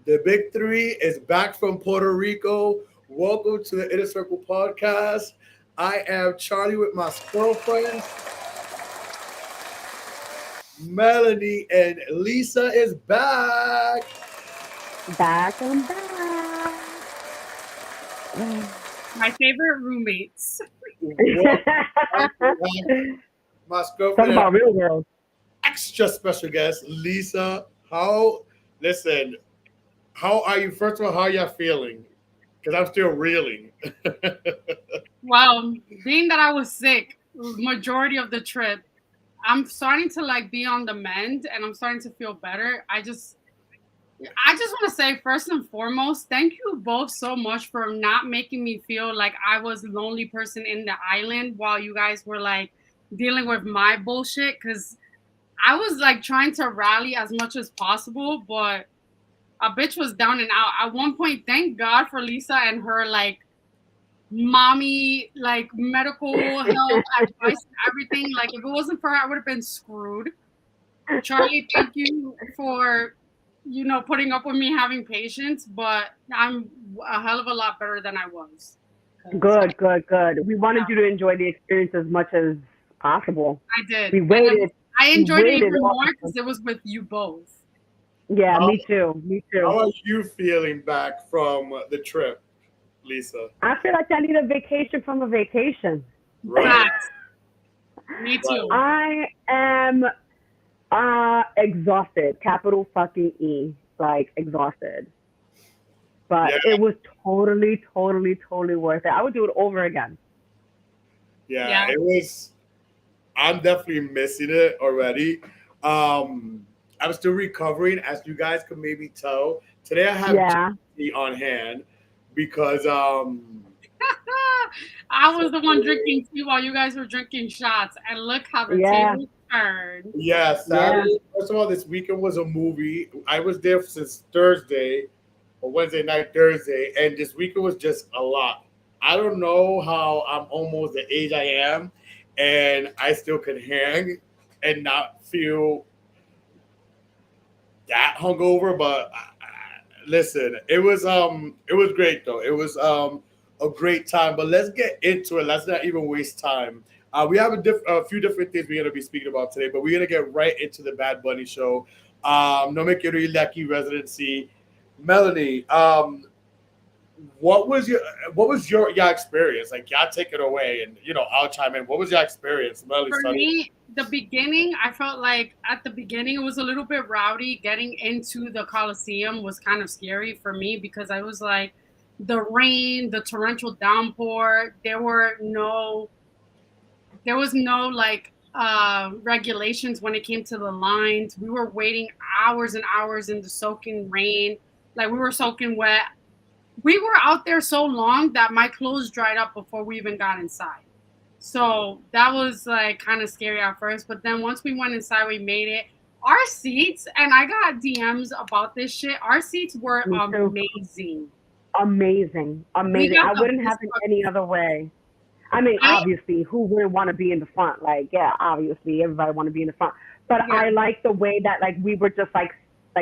The Big Three is back from Puerto Rico. Welcome to the Inner Circle podcast. I am Charlie with my girlfriends, Melanie, and Lisa is back. Back and back. My favorite roommates. Welcome back my Talk girlfriend about and real world. extra special guest, Lisa. Listen, how are you? First of all, how are you feeling? Because I'm still reeling. Well, being that I was sick majority of the trip, I'm starting to like be on the mend and I'm starting to feel better. I just want to say first and foremost, thank you both so much for not making me feel like I was the lonely person in the island while you guys were like dealing with my bullshit, because I was like trying to rally as much as possible, but a bitch was down and out. At one point, thank God for Lisa and her like mommy, like medical help, advice, and everything. Like if it wasn't for her, I would have been screwed. Charlie, thank you for putting up with me having patience, but I'm a hell of a lot better than I was. Good, good, good. We Yeah, wanted you to enjoy the experience as much as possible. I did, We and waited. I We enjoyed it waited. even more because it was with you both. Yeah, How, me too. Me too. how are you feeling back from the trip, Lisa? I feel like I need a vacation from a vacation. Right, Facts. Me right. too. I am exhausted. Capital fucking E. Like exhausted. But Yeah, it was totally, totally, totally worth it. I would do it over again. yeah. Yeah. It was. I'm definitely missing it already. I'm still recovering, as you guys can maybe tell. Today I have Yeah. tea on hand because I was the one drinking tea while you guys were drinking shots, and look how the Yeah. tables turned. yeah, Yeah. Saturday. First of all, this weekend was a movie. I was there since Thursday or Wednesday night, Thursday, and this weekend was just a lot. I don't know how I'm almost the age I am, and I still can hang and not feel that hungover, but listen, it was great though. It was a great time. But let's get into it. Let's not even waste time. We have a few different things we're gonna be speaking about today, but we're gonna get right into the Bad Bunny show. No me quiero ir de aquí residency. Melanie, what was your your experience? Like, y'all take it away, and I'll chime in. What was your experience, Melanie? For Started. me, the beginning, I felt like at the beginning it was a little bit rowdy. Getting into the Coliseum was kind of scary for me because I was like, the rain, the torrential downpour. There was no like regulations when it came to the lines. We were waiting hours and hours in the soaking rain. Like we were soaking wet. We were out there so long that my clothes dried up before we even got inside. So that was like kind of scary at first, but then once we went inside, we made it. Our seats, and I got DMs about this shit. Our seats were Me too. amazing. Amazing. We Amazing. got I the wouldn't have best it any fucking. other way. I mean, I obviously, who wouldn't want to be in the front? Like, yeah, obviously, everybody want to be in the front. But Yeah, I like the way that like we were just like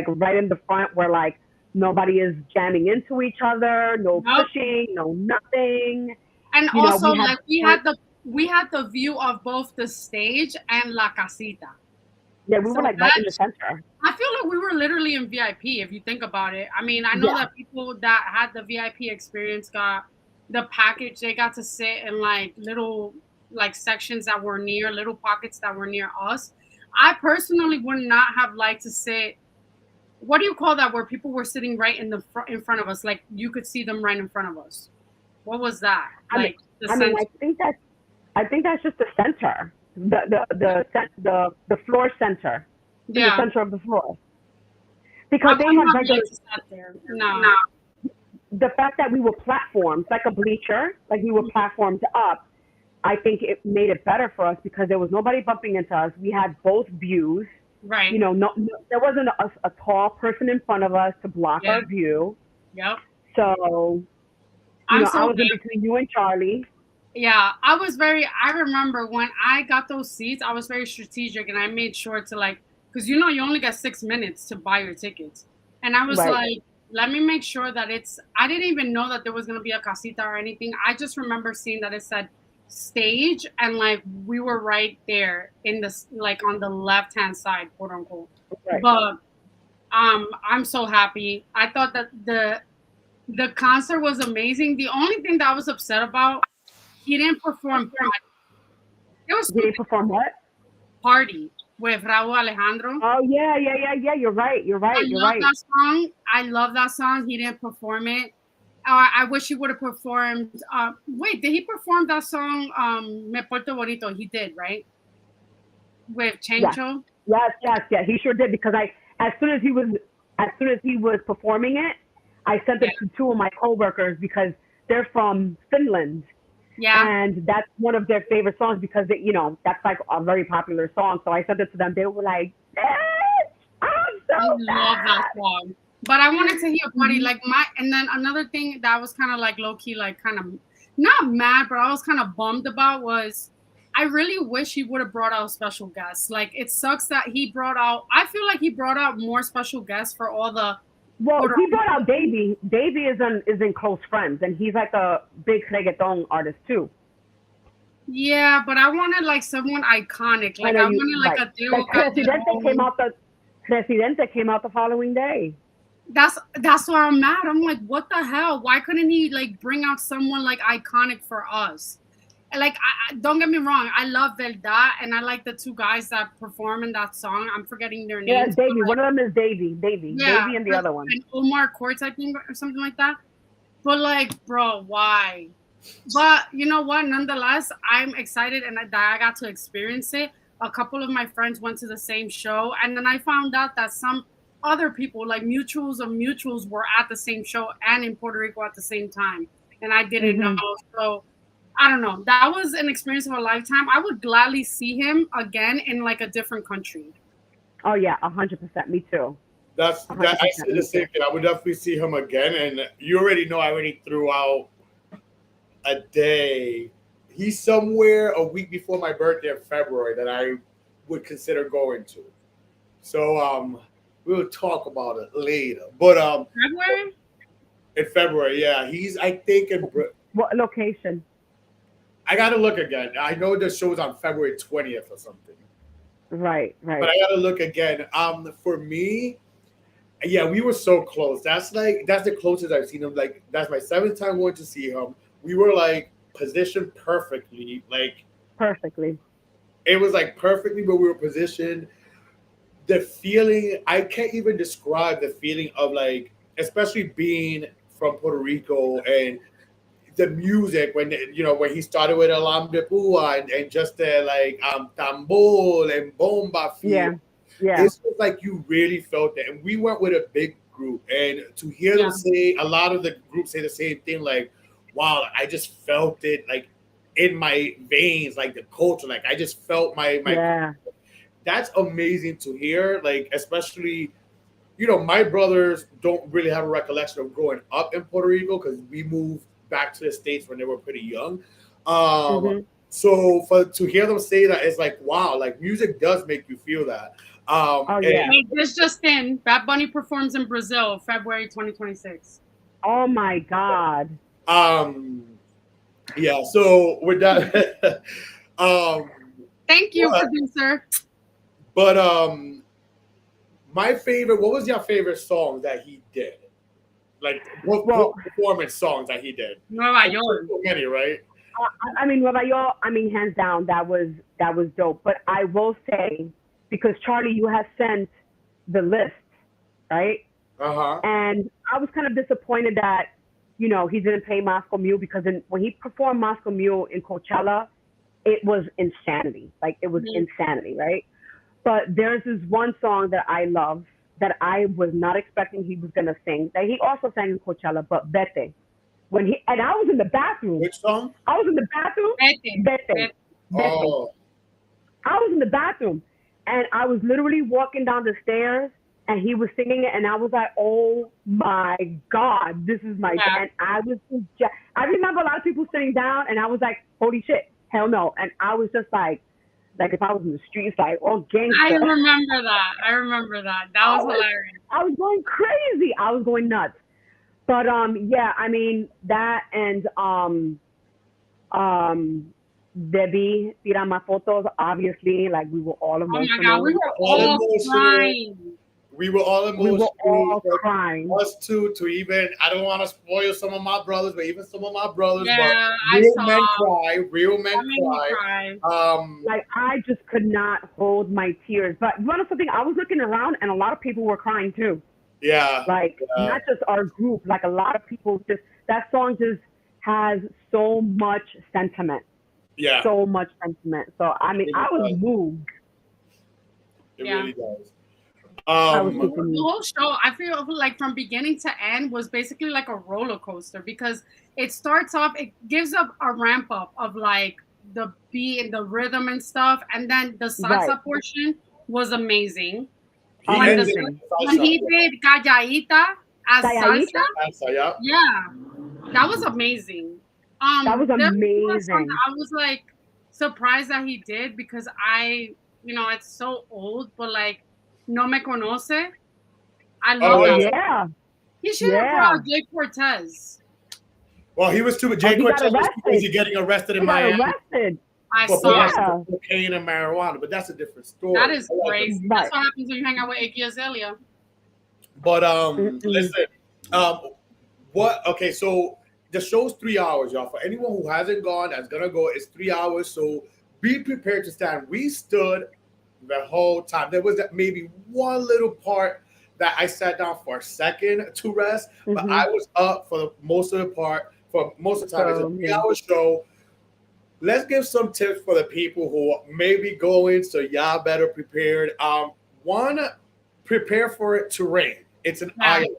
right in the front, where like nobody is jamming into each other, no nope. pushing, no nothing. And We also had like we had the view of both the stage and La Casita. yeah, we were So like right that in the center. I feel like we were literally in VIP if you think about it. I mean, I know Yeah, that people that had the VIP experience got the package. They got to sit in like little like sections that were near little pockets that were near us. I personally would not have liked to sit. What do you call that? Where people were sitting right in front of us, like you could see them right in front of us. What was that? I mean, Like the I mean, center? I think that's just the center, the floor center, in the Yeah, center of the floor, I because they wouldn't had have regular. liked to sit there. No. The fact that we were platformed, like a bleacher, like we were platformed up, I think it made it better for us because there was nobody bumping into us. We had both views. Right. There wasn't a tall person in front of us to block Yeah. our view. Yep. So, I'm I so was in glad. between you and Charlie. Yeah, I remember when I got those seats, I was very strategic and I made sure to like, because you only got 6 minutes to buy your tickets. And I was Right. like, let me make sure that I didn't even know that there was going to be a casita or anything. I just remember seeing that it said stage and like we were right there in the, like on the left hand side, quote unquote. Right. But I'm so happy. I thought that the concert was amazing. The only thing that I was upset about, he didn't perform it was Did he stupid. perform what? Party with Raúl Alejandro. Oh yeah, yeah, yeah, yeah. You're right. You're I right. You're love right. that song. I love that song. He didn't perform it. I wish he would have performed. Wait, did he perform that song? Me Porto Bonito. He did, right? With Yes, Chencho. yes, yes, yes. He sure did because as soon as he was performing it, I sent Yeah, it to two of my coworkers because they're from Finland, yeah. and that's one of their favorite songs because that's like a very popular song. So I sent it to them. They were like, "Bitch, I'm I so love that mad." song. But I wanted to hear Party. Mhm. Like and then another thing that was kind of like low key, like kind of not mad, but I was kind of bummed about was I really wish he would have brought out special guests. Like it sucks that I feel like he brought out more special guests for all the Well, Puerto he brought Rico. out Davey. Davey is in Close Friends, and he's like a big reggaeton artist too. Yeah, but I wanted like someone iconic. I Like know I you wanted like right. a Like Diego Presidente came Calderon. out the Presidente came out the following day. That's why I'm mad. I'm like, what the hell? Why couldn't he like bring out someone like iconic for us? And, like, don't get me wrong, I love Verdad, and I like the two guys that perform in that song. I'm forgetting their Yeah, names, but Davey. like, One of them is Davey. Davey. yeah, Davey and the other one. and Omar Courts, I think, or something like that. But like, bro, why? But you know what? Nonetheless, I'm excited and that I got to experience it. A couple of my friends went to the same show, and then I found out that some other people, like mutuals of mutuals, were at the same show and in Puerto Rico at the same time, and I didn't know. Hmm. So I don't know. That was an experience of a lifetime. I would gladly see him again in like a different country. Oh yeah, 100%. Me too. That's A that. hundred I percent. say the Me same too. thing. I would definitely see him again, and you already know I already threw out a day. He's somewhere a week before my birthday in February that I would consider going to. So we'll talk about it later. But February? in February, yeah, he's I think in. What location? I gotta look again. I know the show's on February 20th or something, Right, but right. I gotta look again. For me, yeah, we were so close. That's the closest I've seen him. Like that's my seventh time going to see him. We were like positioned perfectly. Like Perfectly. it was like perfectly where we were positioned. The feeling I can't even describe the feeling of like, especially being from Puerto Rico and the music when he started with Alam de Pua and just the like tambol and bomba feel. Yeah, yeah, It's just like you really felt it. And we went with a big group, and to hear them Yeah. say a lot of the groups say the same thing, like, wow, I just felt it like in my veins, like the culture, like I just felt my yeah. that's amazing to hear, like especially my brothers don't really have a recollection of growing up in Puerto Rico because we moved back to the States when they were pretty young. Um, Hmm. so for to hear them say that, it's like, wow, like music does make you feel that. Oh yeah. And Wait, this just in. Bad Bunny performs in Brazil, February 2026. Oh my God. um, yeah, so with that, um, Thank you, but, producer. but my favorite. What was your favorite song that he did? Like what Well, performance songs that he did? Nueva I'm sure York. so many, right? I mean, Nueva York. I mean, hands down, that was dope. But I will say, because Charlie, you have sent the list, right? Uh huh. And I was kind of disappointed that he didn't play Moscow Mule because when he performed Moscow Mule in Coachella, it was insanity. Like it was Mhm. insanity, right? But there's this one song that I love that I was not expecting he was gonna sing. That he also sang in Coachella, but Bete. And I was in the bathroom. Which song? I was in the bathroom. Vete, Bete. vete. Bete. Oh, I was in the bathroom and I was literally walking down the stairs and he was singing it, and I was like, "Oh my God, this is my!" Yeah. And I was just, I remember a lot of people sitting down, and I was like, "Holy shit, hell no!" And I was just like if I was in the streets, like all I gangster. remember that. I remember that. That I was was, hilarious. I was going crazy. I was going nuts. But yeah, I mean that and um, Debbie Tirama Fotos. Obviously, like we were all Oh my God, we emotional. were All all emotional. crying. We were all We were emotional. all crying. Us two to even, I don't want to spoil some of my brothers, but even some of my brothers, but Yeah, I real saw. men cry, real men That made me cry. cry. Like I just could not hold my tears. But you know something? I was looking around, and a lot of people were crying too. Yeah, Like yeah, not just our group. Like a lot of people just that song just has so much sentiment, yeah. so much sentiment. So I mean, It I was really does. moved. It Yeah. really does. I was The super moved. whole show, I feel like from beginning to end was basically like a roller coaster because it starts off, it gives up a ramp up of like the beat and the rhythm and stuff, and then the Right, salsa portion was amazing. He When the ended amazing. with when salsa. he did Calladita as salsa, Sayayita, Salsa, yeah. yeah, that was amazing. that was There was something amazing. I was like surprised that he did because it's so old, but like No Me Conoce, I Oh love Oh that. yeah. yeah, He should have brought yeah. Jay Cortez. Well, he was too. Oh, Jay he got Cortez was too busy arrested. getting arrested in He got Miami arrested. I for saw it. possession Yeah, of cocaine and marijuana, but that's a different That story. is crazy. That's right. what happens when you hang out with Iggy Azalea. But Mm-mm. listen, um, what? Okay, so the show's 3 hours, y'all. For anyone who hasn't gone, that's gonna go, it's 3 hours. So be prepared to stand. We stood the whole time. There was that maybe one little part that I sat down for a second to rest, but Mm-hmm. I was up for the most of the part. For most of the time, it's a So yeah. 3 hour show. Let's give some tips for the people who may be going, so y'all better prepared. One, prepare for it to rain. It's an Yeah. island.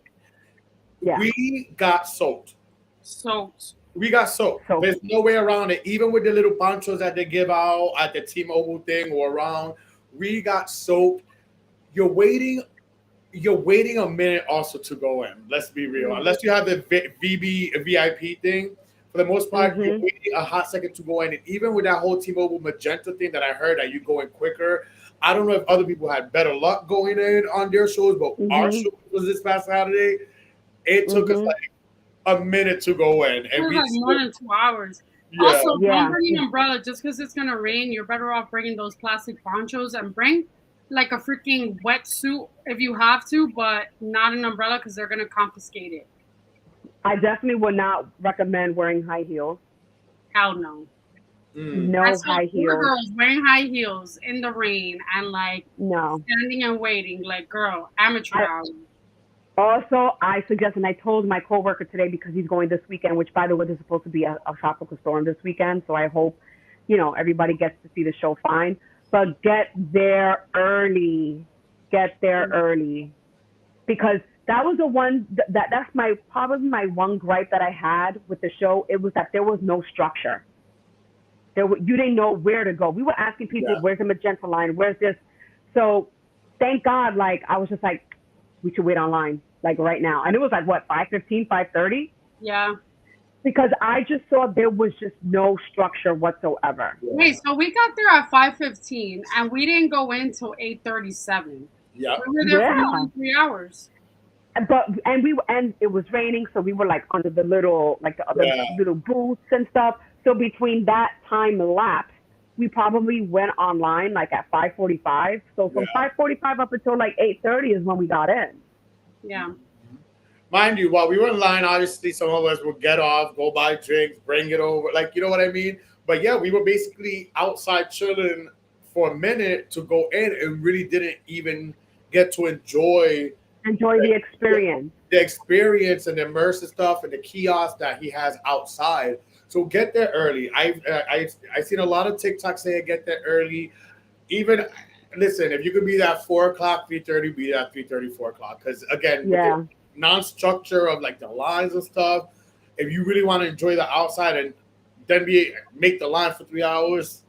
Yeah. We got soaked. So We got soaked. So There's no way around it. Even with the little ponchos that they give out at the T-Mobile thing or around, we got soaked. You're waiting. You're waiting a minute also to go in. Let's be real. Unless you have the VIP thing, for the most part, you're mm-hmm. waiting a hot second to go in. And even with that whole T-Mobile Magenta thing that I heard that you go in quicker, I don't know if other people had better luck going in on their shows, but our Mm-hmm. show was this past Saturday. It took us Mm-hmm. like a minute to go in, it and was we like more still, than 2 hours. yeah, Also, don't Yeah. bring an umbrella just because it's gonna rain. You're better off bringing those plastic ponchos and bring like a freaking wetsuit if you have to, but not an umbrella because they're gonna confiscate it. I definitely would not recommend wearing high heels. Hell no. I No saw high poor heels. girls wearing high heels in the rain and like No. standing and waiting. Like, girl, amateur I hour. also I suggest, and I told my coworker today because he's going this weekend, which by the way, there's supposed to be a tropical storm this weekend. So I hope, everybody gets to see the show fine. But get there early. Get there early. Because that was the one that's my probably my one gripe that I had with the show. It was that there was no structure. You didn't know where to go. We were asking people, yeah. "Where's the magenta line? Where's this?" So thank God, like I was just like, we should wait online, like right now. And it was like what 5:15, 5:30, Yeah. because I just saw there was just no structure whatsoever. Wait, so we got there at 5:15 and we didn't go in till 8:37. Yeah. We were there for more Yeah. than 3 hours. And it was raining, so we were like under the little like the other Yeah. little booths and stuff. So between that time lapse, we probably went online like at 5:45. So from Yeah. 5:45 up until like 8:30 is when we got in. Yeah. Mind you, while we were in line, obviously some of us would get off, go buy drinks, bring it over, like you know what I mean. But yeah, we were basically outside chilling for a minute to go in, and really didn't even get to enjoy Enjoy the experience. the experience and the immersive stuff and the kiosk that he has outside. So get there early. I've seen a lot of TikTok saying get there early. Even listen, if you could be there at 4 o'clock, 3:30, be there at 3:30, 4 o'clock. Because again, with Yeah. the non-structure of like the lines and stuff, if you really want to enjoy the outside and then make the line for 3 hours,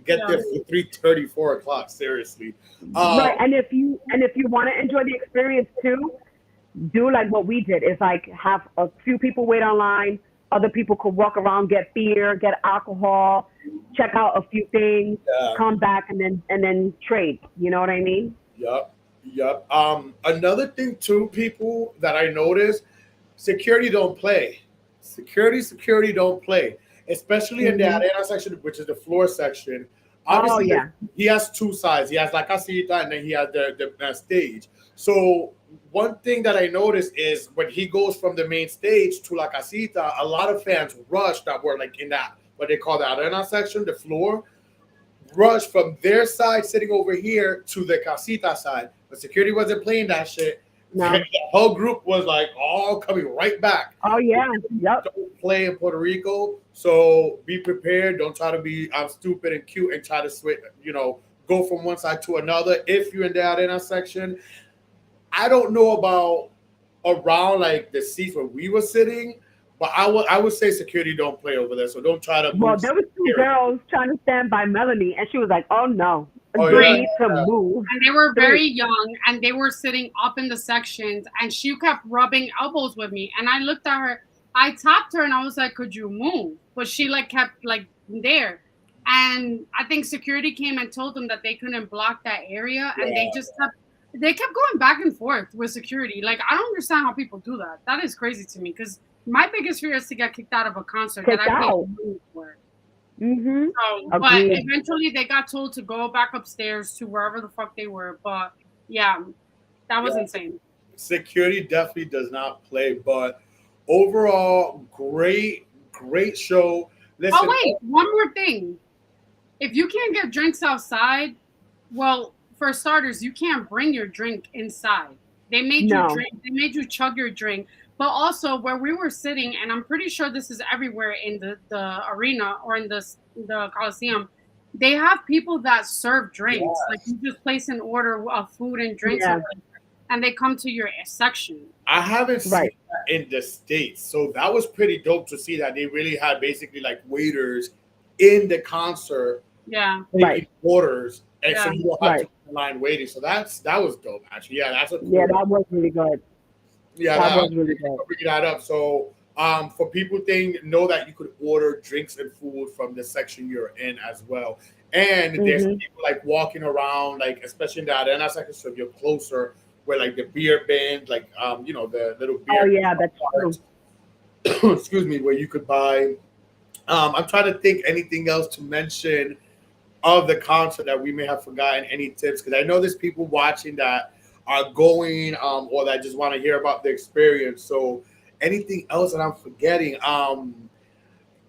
get there for 3:30, 4 o'clock. Seriously. Right, Um, and if you want to enjoy the experience too, do like what we did. Is like have a few people wait online. Other people could walk around, get beer, get alcohol, check out a few things, yeah. come back, and then trade. You know what I mean? Yep. Yep. Another thing too, people that I noticed, security don't play. Security don't play. Especially in the Hmm. arena section, which is the floor section. Oh Obviously, yeah, he has two sides. He has La Casita and then he has the stage. So one thing that I noticed is when he goes from the main stage to La Casita, a lot of fans rush that were like in that what they call the arena section, the floor rush from their side sitting over here to the casita side. But security wasn't playing that shit. The no. whole group was like all coming right back. Oh yeah, yep. Don't play in Puerto Rico, so be prepared. Don't try to be stupid and cute and try to switch. Go from one side to another. If you're in the arena section, I don't know about around like the seats where we were sitting, but I would say security don't play over there. So don't try to Well, move there was two security. girls trying to stand by Melanie, and she was like, "Oh no, Oh you yeah, Three. need to move." And they were Three. very young and they were sitting up in the sections and she kept rubbing elbows with me and I looked at her, I tapped her and I was like, could you move? But she like kept like there. And I think security came and told them that they couldn't block that area and yeah. they kept going back and forth with security. Like I don't understand how people do that. That is crazy to me because my biggest fear is to get kicked out of a concert that Kicked I paid out. money for. Mhm. So, but Agreed. eventually they got told to go back upstairs to wherever the fuck they were. But yeah, that was Yeah. insane. Security definitely does not play, but overall, great show. Oh Listen, wait, one more thing. If you can't get drinks outside, well, for starters, you can't bring your drink inside. They made you No. drink. They made you chug your drink. But also, where we were sitting, and I'm pretty sure this is everywhere in the arena or in the Coliseum, they have people that serve drinks. Like yes, you just place an order of food and drinks or Yeah. whatever, and they come to your section. I haven't seen Right. that in the States, so that was pretty dope to see that they really had basically like waiters in the concert Yeah, Right. taking orders, and so yeah. you don't have to Right. be in line waiting. So that was dope, actually. Yeah, that's a Yeah, cool. that was really good. Yeah, That that was really good. bring that up. So, for people know that you could order drinks and food from the section you're in as well. And there's Mhm. people like walking around, like especially in the arena section, so if you're closer, where like the beer bin, like the little Oh beer yeah, that's true. carts, excuse me, where you could buy. I'm trying to think anything else to mention of the concert that we may have forgotten. Any tips? Because I know there's people watching that are going, or that just want to hear about the experience. So anything else that I'm forgetting?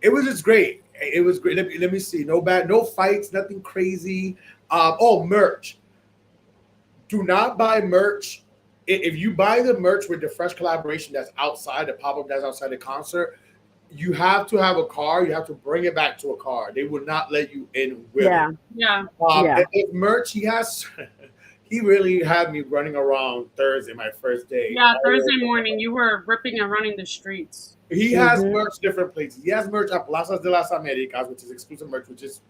It was just great. It was great. Let me see. No fights, nothing crazy. Merch. Do not buy merch. If you buy the merch with the fresh collaboration that's outside, the pop up that's outside the concert, you have to have a car. You have to bring it back to a car. They will not let you in with it. Yeah. Yeah. Yeah. And merch, he has. He really had me running around Thursday, my first day. Yeah, Thursday morning, you were ripping and running the streets. He has Mhm. merch different places. He has merch at Plazas de las Americas, which is exclusive merch, which is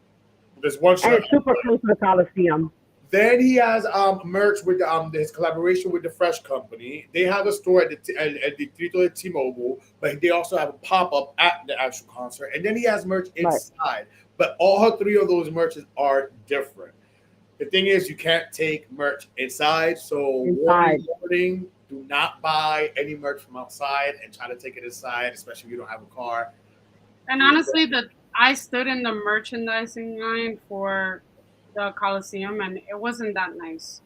there's one And shirt. it's super close to the Coliseum. Then he has merch with his collaboration with the Fresh Company. They have a store at the Trito de T-Mobile, but they also have a pop up at the actual concert. And then he has merch Right. inside. But all three of those merches are different. The thing is, you can't take merch inside. So Inside. warning, do not buy any merch from outside and try to take it inside, especially if you don't have a car. And honestly, I stood in the merchandising line for the Coliseum, and it wasn't that nice.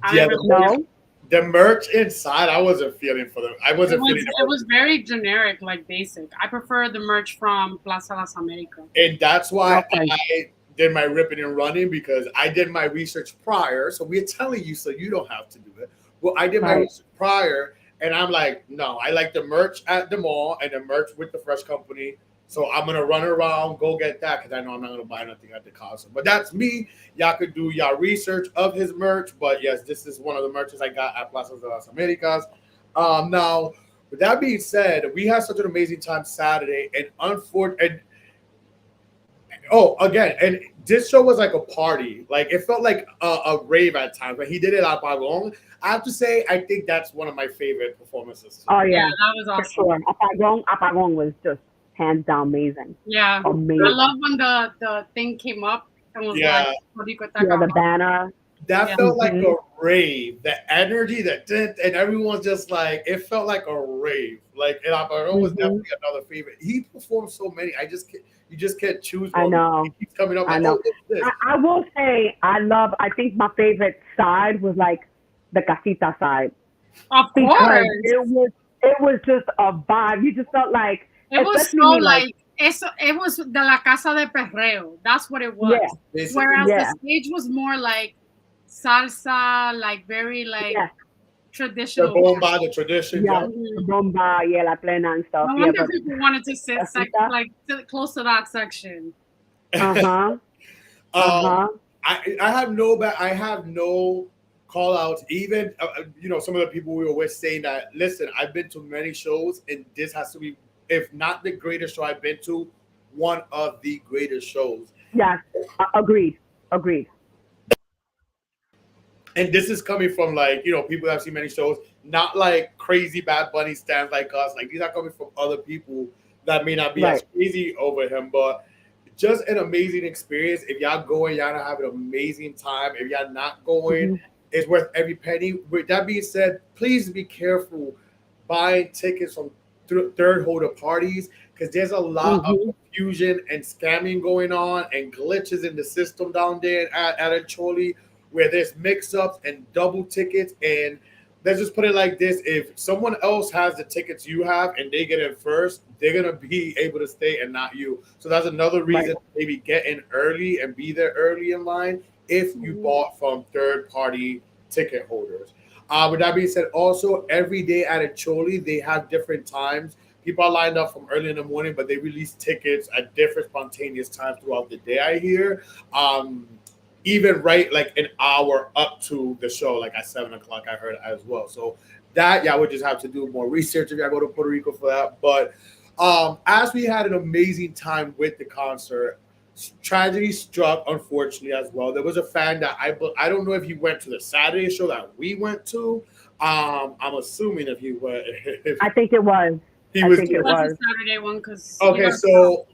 I Yeah, didn't really care. No. the merch inside, I wasn't feeling for them. I It wasn't was feeling the it merch. was very generic, like basic. I prefer the merch from Plaza Las Americas. And that's why Okay. I did my ripping and running, because I did my research prior. So we're telling you so you don't have to do it. Well, I did my Right. research prior, and I'm like, no, I like the merch at the mall and the merch with the Fresh Company. So I'm gonna run around, go get that, because I know I'm not gonna buy nothing at the concert. But that's me. Y'all could do y'all research of his merch. But yes, this is one of the merches I got at Plaza de las Americas. Now, with that being said, we had such an amazing time Saturday, and unfortunately, Oh, again, and this show was like a party. Like it felt like a rave at times. But he did it at Pagong. I have to say, I think that's one of my favorite performances too. Oh Yeah, yeah, that was for awesome. sure. Apagón was just hands down amazing. Yeah, I Amazing. love when the thing came up and was like, Yeah, "Rico está Yeah, the acabado." banner. that Yeah, felt like Hmm. a rave. The energy that did, and everyone's just like, it felt like a rave. Like, and Alvaro was Hmm. definitely another favorite. He performed so many. You just can't choose I one. He know. keeps coming up I like, know. oh, look at this. I will say I think my favorite side was like the casita side of because course. it was just a vibe. You just felt like, It was especially so me, like like it was de la casa de perreo. That's what it yeah, was. Basically, Whereas the yeah, stage was more like salsa, like very like yeah, the traditional. bomba, the tradition, yeah, yeah. the Mhm. bomba, yeah, la plena and stuff. No Yeah, wonder but people wanted to sit casita, close to that section. uh huh, uh um, huh. I have no call outs. Even some of the people we were with saying that. Listen, I've been to many shows, and this has to be, if not the greatest show I've been to, one of the greatest shows. Yes, agreed, agreed. And this is coming from like people that have seen many shows, not like crazy Bad Bunny stands like us. Like these are coming from other people that may not be as Right. crazy over him, but just an amazing experience. If y'all going, y'all gonna have an amazing time. If y'all not going, Hmm. it's worth every penny. With that being said, please be careful buying tickets from third holder parties because there's a lot of Hmm. confusion and scamming going on and glitches in the system down there at Acholi where there's mix-ups and double tickets. And let's just put it like this: if someone else has the tickets you have and they get in first, they're gonna be able to stay and not you. So that's another Right. reason to maybe get in early and be there early in line if you Mhm. bought from third-party ticket holders. With that being said, also every day at a Choli, they have different times. People are lined up from early in the morning, but they release tickets at different spontaneous times throughout the day. I hear. Even right like an hour up to the show, like at 7 o'clock, I heard as well. So that y'all would just have to do more research if y'all go to Puerto Rico for that. But as we had an amazing time with the concert, tragedy struck unfortunately as well. There was a fan that I don't know if he went to the Saturday show that we went to. I'm assuming if he went, if I think it was. he I was think It it there. was a was. Saturday one because you Okay, got so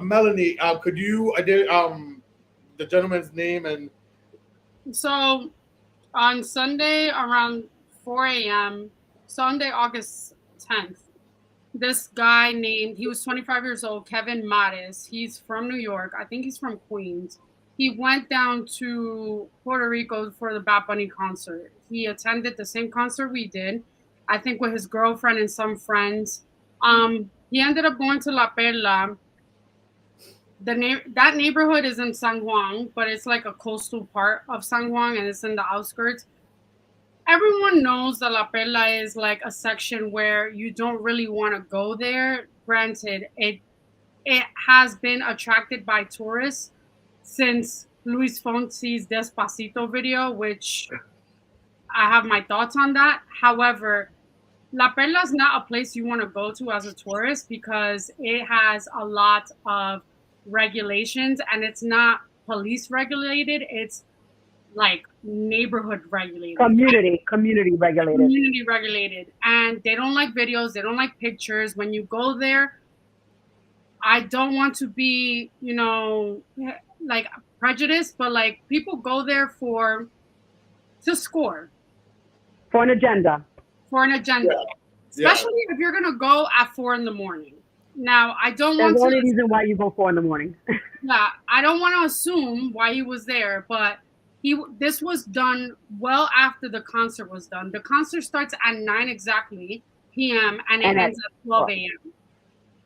Melanie, could you I did the gentleman's name and so on Sunday around 4 a.m. Sunday, August 10th. This guy named, he was 25 years old, Kevin Mares. He's from New York. I think he's from Queens. He went down to Puerto Rico for the Bad Bunny concert. He attended the same concert we did, I think with his girlfriend and some friends. He ended up going to La Perla. That neighborhood is in San Juan, but it's like a coastal part of San Juan and it's in the outskirts. Everyone knows that La Perla is like a section where you don't really want to go there. Granted, it has been attracted by tourists since Luis Fonsi's Despacito video, which I have my thoughts on that. However, La Perla is not a place you want to go to as a tourist because it has a lot of regulations and it's not police regulated. It's like neighborhood regulated, Community regulated. community regulated, and they don't like videos, they don't like pictures. When you go there, I don't want to be, like prejudiced, but like people go there for to score For an agenda. for an yeah, agenda, yeah. especially if you're gonna go at 4 in the morning. Now, I don't There's want to, only reason why you go 4 in the morning. yeah, I don't want to assume why he was there, but this was done well after the concert was done. The concert starts at 9 exactly p.m. and it And at ends at 12 a.m.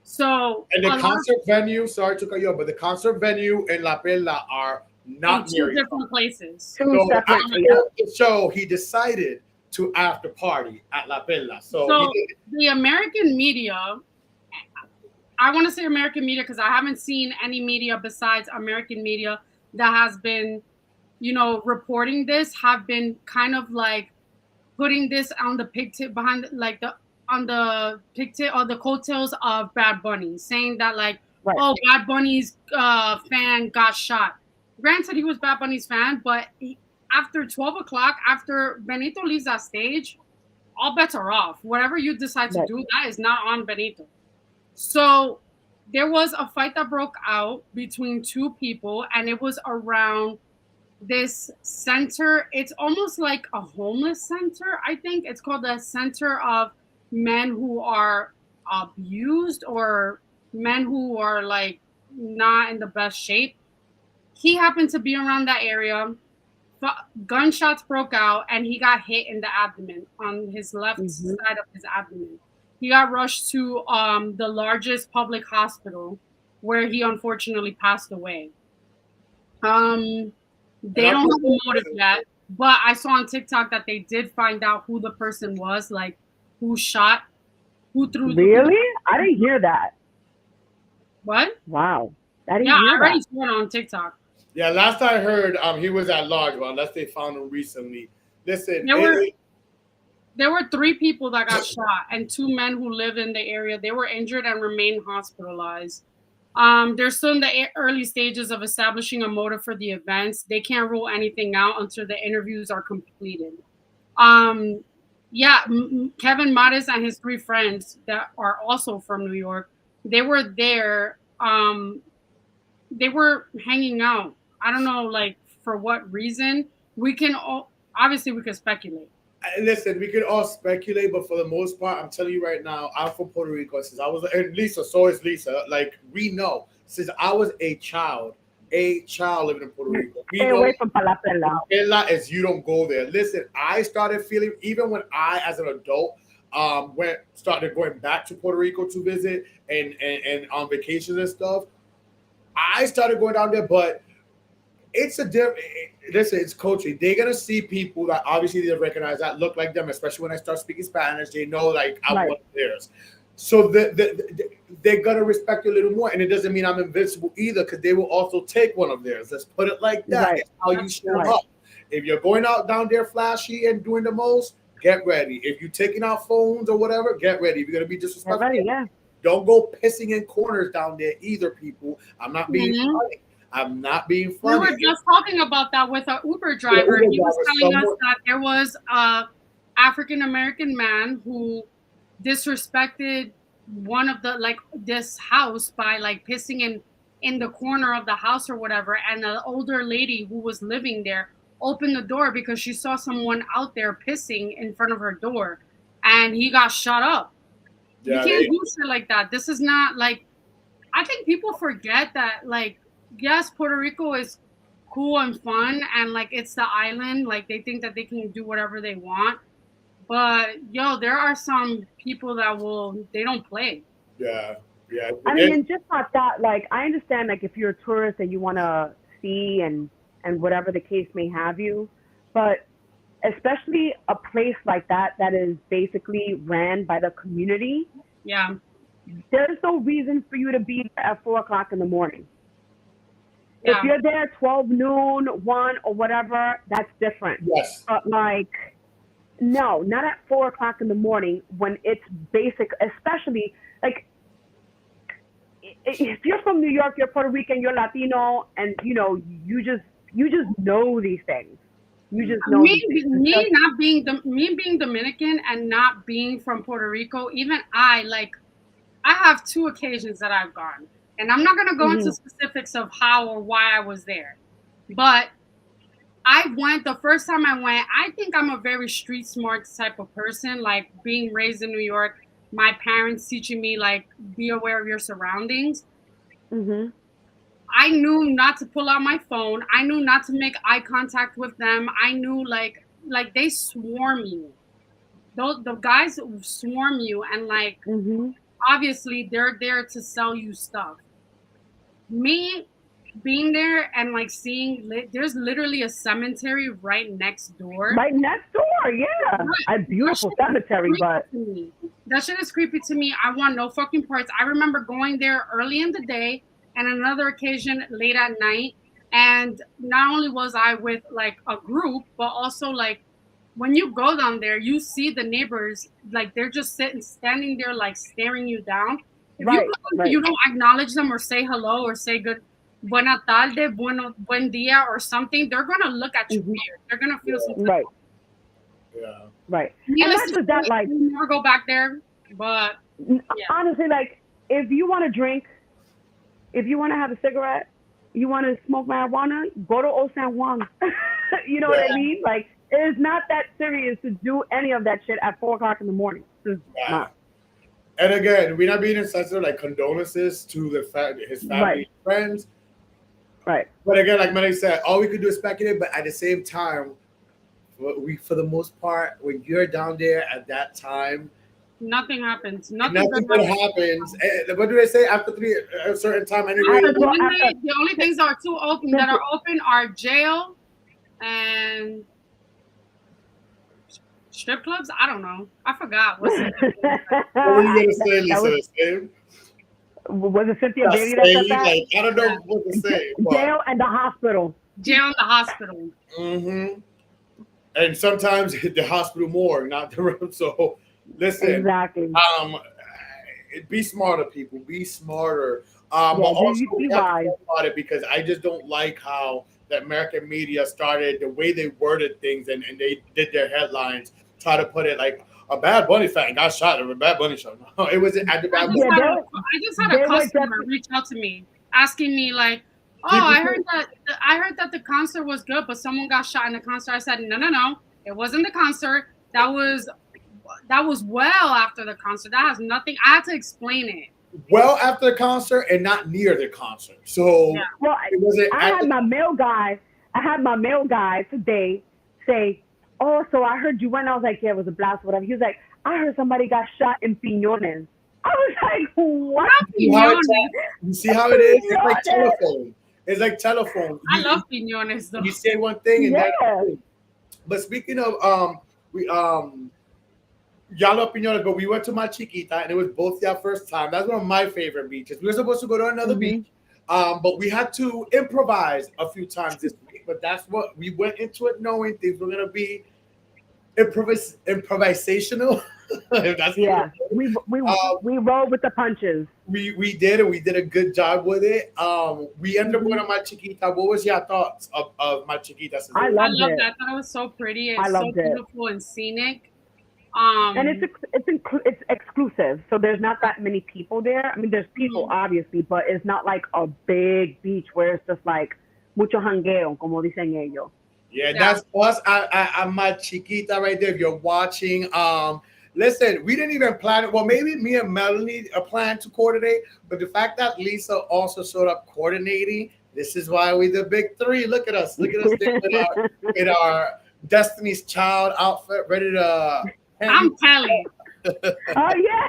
So And a the lot concert venue, sorry to cut you off, but the concert venue and La Perla are in not two near each other. different places. two So separate. after Yep. the show, he decided to after party at La Perla. So he So did. the American media, I want to say American media because I haven't seen any media besides American media that has been, reporting this, have been kind of like putting this on the pigtail behind, like the on the pigtail or the coattails of Bad Bunny, saying that like, Right. oh, Bad Bunny's fan got shot. Granted, he was Bad Bunny's fan, but after 12 o'clock, after Benito leaves that stage, all bets are off. Whatever you decide to Right. do, that is not on Benito. So there was a fight that broke out between two people, and it was around this center. It's almost like a homeless center, I think. It's called the Center of Men Who Are Abused, or men who are like not in the best shape. He happened to be around that area. Gunshots broke out, and he got hit in the abdomen, on his left Hmm. side of his abdomen. He got rushed to the largest public hospital, where he unfortunately passed away. Um, And they I'm don't just have a motive yet, but I saw on TikTok that they did find out who the person was, like who shot, who Really? I didn't hear that. what? Wow. I Yeah, didn't hear I already that. saw it on TikTok. yeah. Last I heard, he was at large, but unless they found him recently. Listen, There were there were three people that got shot, and two men who live in the area. They were injured and remain hospitalized. They're still in the early stages of establishing a motive for the events. They can't rule anything out until the interviews are completed. Um, yeah, Kevin Mares and his three friends that are also from New York, they were there. They were hanging out. I don't know, like for what reason. We can obviously we could speculate. listen, we could all speculate, but for the most part, I'm telling you right now, I'm from Puerto Rico. Since I was, and Lisa, so is Lisa. Like we know, since I was a child living in Puerto Rico, we Stay know away from Palapela. Perla is you don't go there. Listen, I started feeling even when I, as an adult, went started going back to Puerto Rico to visit and on vacations and stuff. I started going down there, but it's a different. Listen, it's culture. They're gonna see people that obviously they recognize that look like them, especially when I start speaking Spanish. They know like I'm Right. one of theirs, so they're gonna respect you a little more. And it doesn't mean I'm invincible either, because they will also take one of theirs. Let's put it like that. Right. It's how you That's show true. Right. up. If you're going out down there flashy and doing the most, get ready. If you're taking out phones or whatever, get ready. If you're gonna be disrespectful, Already. Yeah. don't go pissing in corners down there either, people. I'm not being Mhm. funny. I'm not being We funny. were just talking about that with our Uber The driver. Uber He was driver, telling us someone, that there was a African American man who disrespected one of the like this house by like pissing in the corner of the house or whatever, and an older lady who was living there opened the door because she saw someone out there pissing in front of her door, and he got shut up. You yeah, can't they, do shit like that. This is not like, I think people forget that, like, yes, Puerto Rico is cool and fun, and like it's the island. Like they think that they can do whatever they want, but yo, there are some people that will, they don't play. yeah, yeah. I mean, and just not that. Like, I understand. Like, if you're a tourist and you want to see and whatever the case may have you, but especially a place like that that is basically ran by the community, Yeah, there's no reason for you to be there at 4 o'clock in the morning. If yeah. you're there 12 noon, 1 or whatever, that's different. Yes, But like, no, not at 4 o'clock in the morning when it's basic, especially like if you're from New York, you're Puerto Rican, you're Latino, and you just know these things. You just know these things. It's Me just not being me being Dominican and not being from Puerto Rico, even I like, I have two occasions that I've gone, and I'm not gonna go into mhm, specifics of how or why I was there, but I went the first time I went. I think I'm a very street smart type of person. Like being raised in New York, my parents teaching me like be aware of your surroundings. mhm. I knew not to pull out my phone. I knew not to make eye contact with them. I knew like they swarm you. Those the guys swarm you, and like Mhm. obviously they're there to sell you stuff. Me being there and like seeing there's literally a cemetery right next door. Right next door, yeah. Right. A That beautiful shit is cemetery, creepy but to me. That shit is creepy to me. I want no fucking parts. I remember going there early in the day and another occasion late at night. And not only was I with like a group, but also like when you go down there, you see the neighbors like they're just standing there like staring you down. If you go and you don't acknowledge them or say hello or say good, buena tarde, buen dia or something, they're gonna look at you weird. They're gonna feel something. Right. Yeah. Right. Needless And to not just that, say, like, we never go back there. But honestly, like, if you want to drink, if you want to have a cigarette, you want to smoke marijuana, go to Old San Juan. You know what I mean? Like, it's not that serious to do any of that shit at 4 o'clock in the morning. It's not. And again, we're not being insensitive, like condolences to his family and friends. Right. But again, like Melanie said, all we could do is speculate. But at the same time, for the most part, when you're down there at that time, nothing happens. Nothing good happens. What do they say after a certain time? Anyway, the only things that are open are jail and strip clubs. I don't know. I forgot. What were you gonna say, Lisa? Was it Cynthia Bailey that said that? Like, I don't know what to say. Jail and the hospital. Jail and the hospital. Mm-hmm. And sometimes the hospital morgue, not the room. So listen. Exactly. Be smarter, people. Be smarter. But also we have to talk about it because I just don't like how the American media started the way they worded things and they did their headlines. Try to put it like a Bad Bunny fan got shot at a Bad Bunny show. No, it wasn't at the Bad Bunny. I just had a customer reach out to me asking me like, "Oh, I heard that the concert was good, but someone got shot in the concert." I said, "No, it wasn't the concert. That was well after the concert. That has nothing." I had to explain it. Well after the concert and not near the concert. So well, I had my mail guy today say, "Oh, so I heard you went." I was like, "Yeah, it was a blast, whatever." He was like, "I heard somebody got shot in Piñones." I was like, "What?" You see how it is? It's like telephone. It's like telephone. I love Piñones though. You say one thing and then. But speaking of y'all love Piñones, but we went to my Chiquita and it was both y'all first time. That's one of my favorite beaches. We were supposed to go to another beach, but we had to improvise a few times this week. But that's what we went into it knowing things were gonna be improvisational. We rolled with the punches. We did, and we did a good job with it. We ended up going to my Chiquita. What was your thoughts of my Chiquita? I loved it. I thought it was so pretty. It's so beautiful and scenic. And it's exclusive, so there's not that many people there. I mean, there's people obviously, but it's not like a big beach where it's just like mucho jangueo, como dicen ellos. Yeah, that's us at my Chiquita right there. If you're watching, listen, we didn't even plan it. Well, maybe me and Melanie planned to coordinate, but the fact that Lisa also showed up coordinating, this is why we the big three. Look at us with our Destiny's Child outfit, ready to. I'm Kelly. Oh yeah,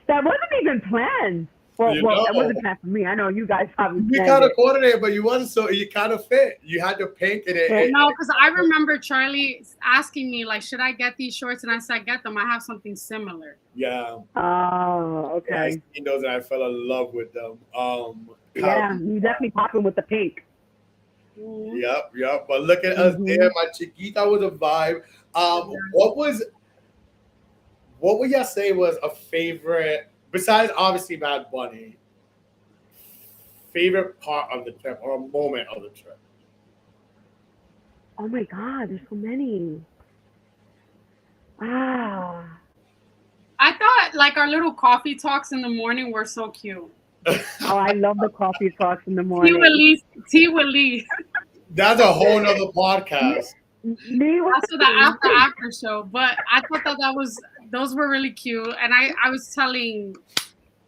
that wasn't even planned. Well, that wasn't planned for me. I know you guys probably. We kind of coordinated, but you wasn't, so you kind of fit. You had to pink it. No, because I remember Charlie asking me like, "Should I get these shorts?" And I said, "Get them. I have something similar." Yeah. Oh, okay. Yeah, I seen those and I fell in love with them. Yeah, you definitely popping with the pink. Yep. But look at us there. My Chiquita was a vibe. What would y'all say was a favorite, besides obviously Bad Bunny, favorite part of the trip or a moment of the trip? Oh my God, there's so many. I thought like our little coffee talks in the morning were so cute. Oh, I love the coffee talks in the morning. Tea with Lee. That's a whole nother podcast. Also the after show, but I thought that those were really cute, and I was telling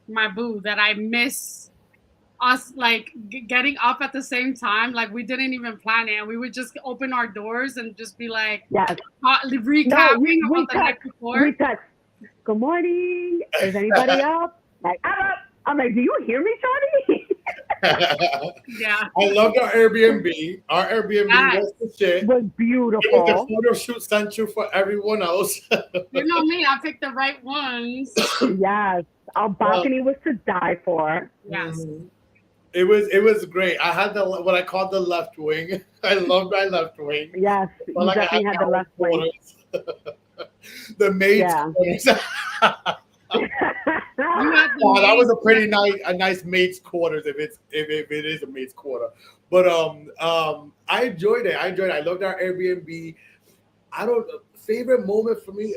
my boo that I miss us like getting up at the same time. Like we didn't even plan it, and we would just open our doors and just be like, recapping about the night before. We text, "Good morning. Is anybody up?" Like I'm up. I'm like, "Do you hear me, Charlie?" Yeah. I loved our Airbnb. Our Airbnb was the shit. It was beautiful. It was the photo shoot sent you for everyone else. You know me, I picked the right ones. Yes. Our balcony was to die for. Yes. Mm-hmm. It was great. I had what I called the left wing. I loved my left wing. Yes, you definitely had the left wing. The maids. Yeah. You had the Oh, that was maid. a pretty nice mate's quarters if it is a mate's quarter. But I enjoyed it. I enjoyed it. I loved our Airbnb. I don't favorite moment for me.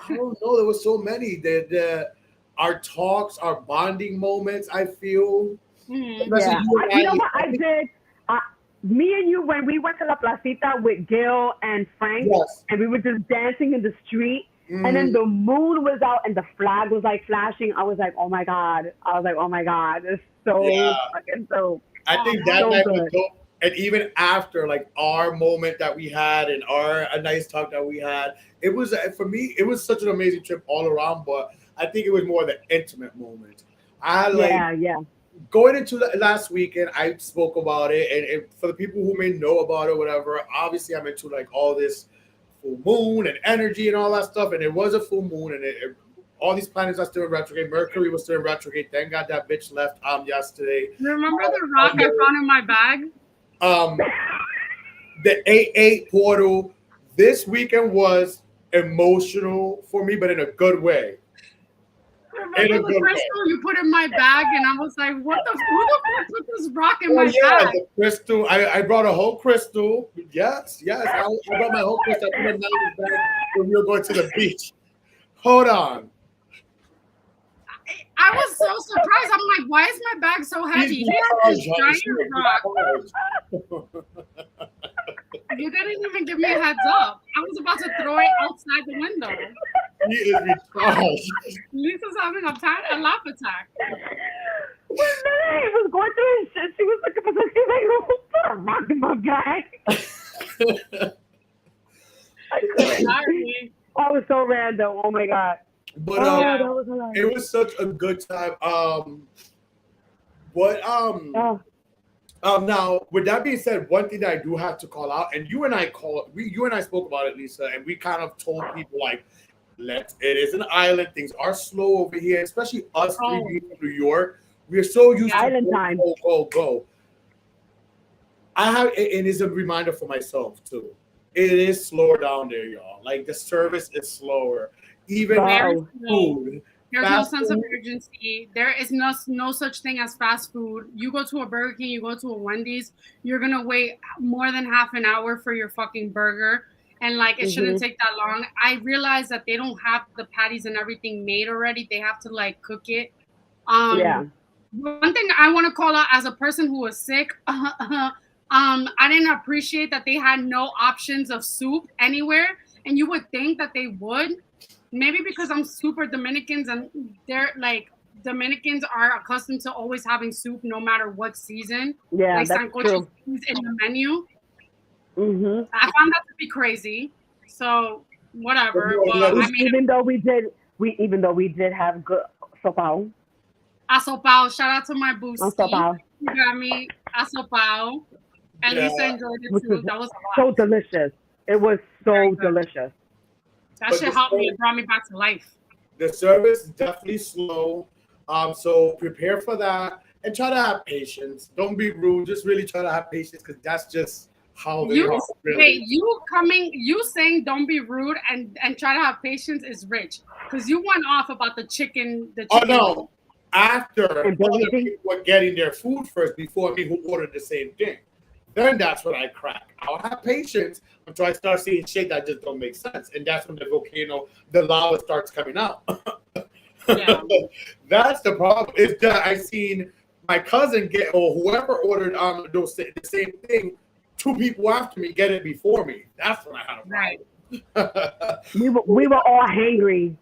I don't know. There was so many. The our talks, our bonding moments. I feel, Mhm. especially Yeah. you and You I. know what I I think, did? Uh, Me and you, when we went to La Placita with Gil and Frank, yes. and we were just dancing in the street, and then Mhm. the moon was out and the flag was like flashing. I was like, oh my God. I was like, oh my God. It's so Yeah. fucking so, I think Uh-huh. that so night was good. dope. And even after like our moment that we had and our a nice talk that we had, it was for me. It was such an amazing trip all around. But I think it was more the intimate moment. I like Yeah, yeah. going into the last weekend. I spoke about it, and for the people who may know about it, whatever. Obviously, I'm into like all this full moon and energy and all that stuff. And it was a full moon, and all these planets are still in retrograde. Mercury was still in retrograde. Thank God that bitch left yesterday. Remember the rock I found in my bag? Um, the 8-8 portal this weekend was emotional for me, but in a good way. In Remember a the good way. crystal you put in my bag, and I was like, "What the? Who the fuck put this rock in Oh my yeah, bag?" the crystal. I brought a whole crystal. Yes, yes. I brought my whole crystal. I put it in my bag when we were going to the beach. Hold on. I was so surprised. I'm like, "Why is my bag so She's heavy?" He had this recharged, honey. She giant rock. was recharged. You didn't even give me a heads up. I was about to throw it outside the window. He is recharged. Lisa's having a laugh attack. When Lily was going through his shit, she was looking for something. She's like, who put a rock in my bag? I couldn't. Sorry. I was so random. Oh my God. But Oh, Yeah. that was it hilarious. was such a good time. What Oh, now with that being said, one thing that I do have to call out, and you and I spoke about it, Lisa, and we kind of told people like, it is an island, things are slow over here, especially us three Oh, being from New York. We're so used to island go, time. go, go, go. I have it is a reminder for myself too. It is slower down there, y'all. Like the service is slower. Even very Wow. slow. food, There's no fast sense of food. urgency. There is no such thing as fast food. You go to a Burger King, you go to a Wendy's, you're gonna wait more than half an hour for your fucking burger, and like it shouldn't Mhm. take that long. I realize that they don't have the patties and everything made already. They have to like cook it. Yeah. One thing I want to call out as a person who was sick, I didn't appreciate that they had no options of soup anywhere, and you would think that they would. Maybe because I'm super Dominicans and they're like Dominicans are accustomed to always having soup no matter what season. Yeah, Like that's sancocho true. is in the menu. Mhm. I found that to be crazy. So But whatever. no, But yeah, I this, mean, Even though we did have good sopao, asopao. Shout out to my on booski. sopao, You got me asopao. And yeah. Lisa enjoyed it which was too. That was a so lot. delicious. It was Very so good. delicious. That But shit helped me. It brought me back to life. the service is definitely slow. So prepare for that and try to have patience. Don't be rude. Just really try to have patience because that's just how they You are. wait, Really. you saying don't be rude and try to have patience is rich because you went off about the Oh chicken meat. no! After And Burger other King. people were getting their food first before me, who ordered the same thing. Then that's when I crack. I'll have patience until I start seeing shit that just don't make sense, and that's when the lava starts coming out. Yeah, That's the problem. Is that I seen my cousin get or whoever ordered the same thing. Two people after me get it before me. That's when I had right. a problem. We were all hangry.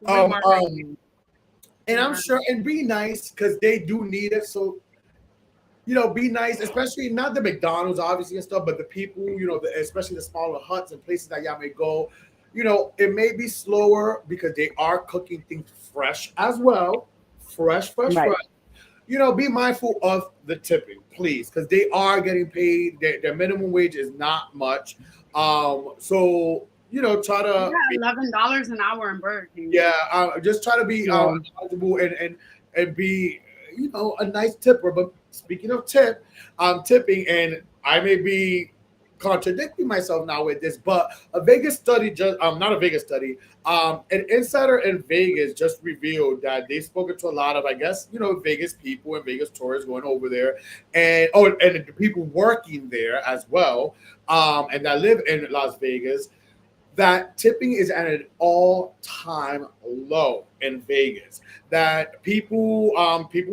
We um, were. um, and We I'm were. sure and be nice because they do need it. So be nice, especially not the McDonald's obviously and stuff, but the people, especially the smaller huts and places that y'all may go. It may be slower because they are cooking things fresh as well, fresh, fresh, Right. fresh. Be mindful of the tipping, please, because they are getting paid. Their minimum wage is not much. So try We to got $11 an hour in Burger King. yeah, just try to be Yeah. knowledgeable and be a nice tipper. But speaking of tipping, and I may be contradicting myself now with this, but a Vegas study just not a Vegas study, an insider in Vegas just revealed that they've spoken to a lot of, I guess, Vegas people and Vegas tourists going over there, and the people working there as well, and that live in Las Vegas, that tipping is at an all-time low in Vegas. That people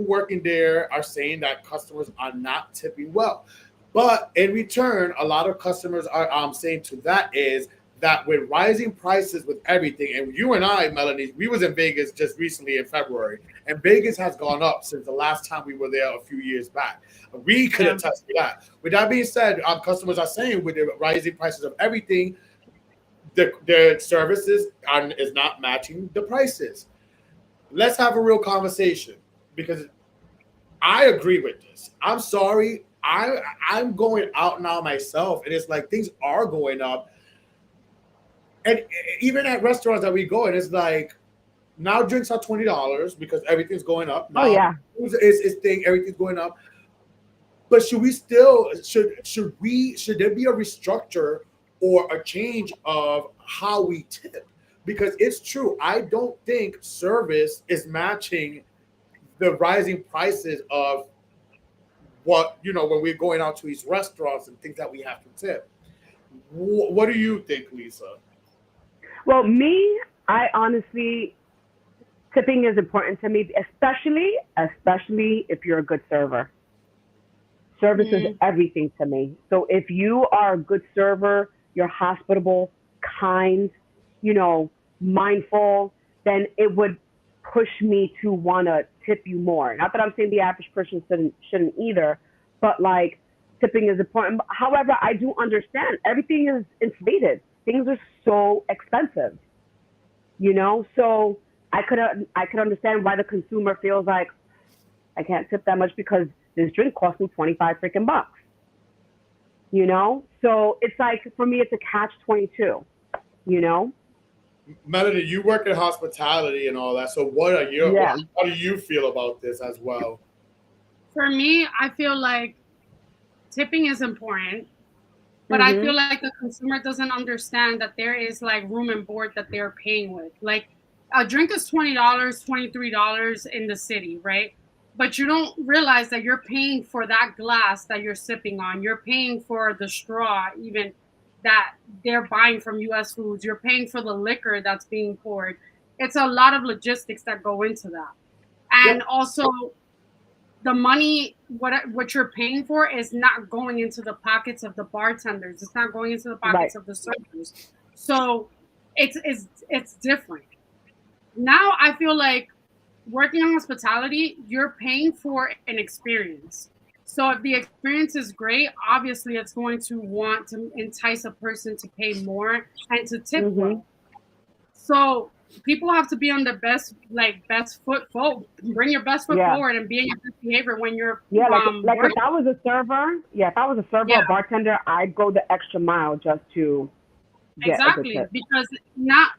working there are saying that customers are not tipping well. But in return, a lot of customers are saying to that is that with rising prices with everything, and you and I, Melanie, we was in Vegas just recently in February, and Vegas has gone up since the last time we were there a few years back. We could Yeah. attest to that. With that being said, customers are saying with the rising prices of everything, the services is not matching the prices. Let's have a real conversation because I agree with this. I'm sorry. I'm going out now myself, and it's like things are going up. And even at restaurants that we go in, it's like now drinks are $20 because everything's going up. Oh Now yeah. everything's going up. But should we still should there be a restructure or a change of how we tip? Because it's true, I don't think service is matching the rising prices of what when we're going out to these restaurants and things that we have to tip. What do you think, Lisa? Well, me, I honestly, tipping is important to me, especially if you're a good server. Service is Mm, everything to me. So if you are a good server, you're hospitable, kind, you know, mindful, then it would push me to want to tip you more. Not that I'm saying the average person shouldn't either, but like tipping is important. However, I do understand everything is inflated. Things are so expensive, you know. So I could understand why the consumer feels like I can't tip that much because this drink cost me 25 freaking bucks. You know? So it's like for me it's a catch 22, you know? Melanie, you work in hospitality and all that. So what are your Yeah. how do you feel about this as well? for me, I feel like tipping is important, but I feel Mhm. like the consumer doesn't understand that there is like room and board that they're paying with. Like a drink is $20, $23 in the city, right? But you don't realize that you're paying for that glass that you're sipping on. You're paying for the straw, even that they're buying from US Foods. You're paying for the liquor that's being poured. It's a lot of logistics that go into that. And Yep. also the money what you're paying for is not going into the pockets of the bartenders. It's not going into the Right. pockets of the servers. So it's different. Now I feel like working on hospitality, you're paying for an experience. So if the experience is great, obviously it's going to want to entice a person to pay more and to tip Mhm. well. So people have to be on the best foot forward. Bring your best foot Yeah. forward and be in your best behavior when you're Yeah, like if working. I was a server, yeah, if I was a server Yeah, or bartender, I'd go the extra mile just to get a good exactly. tip. Because not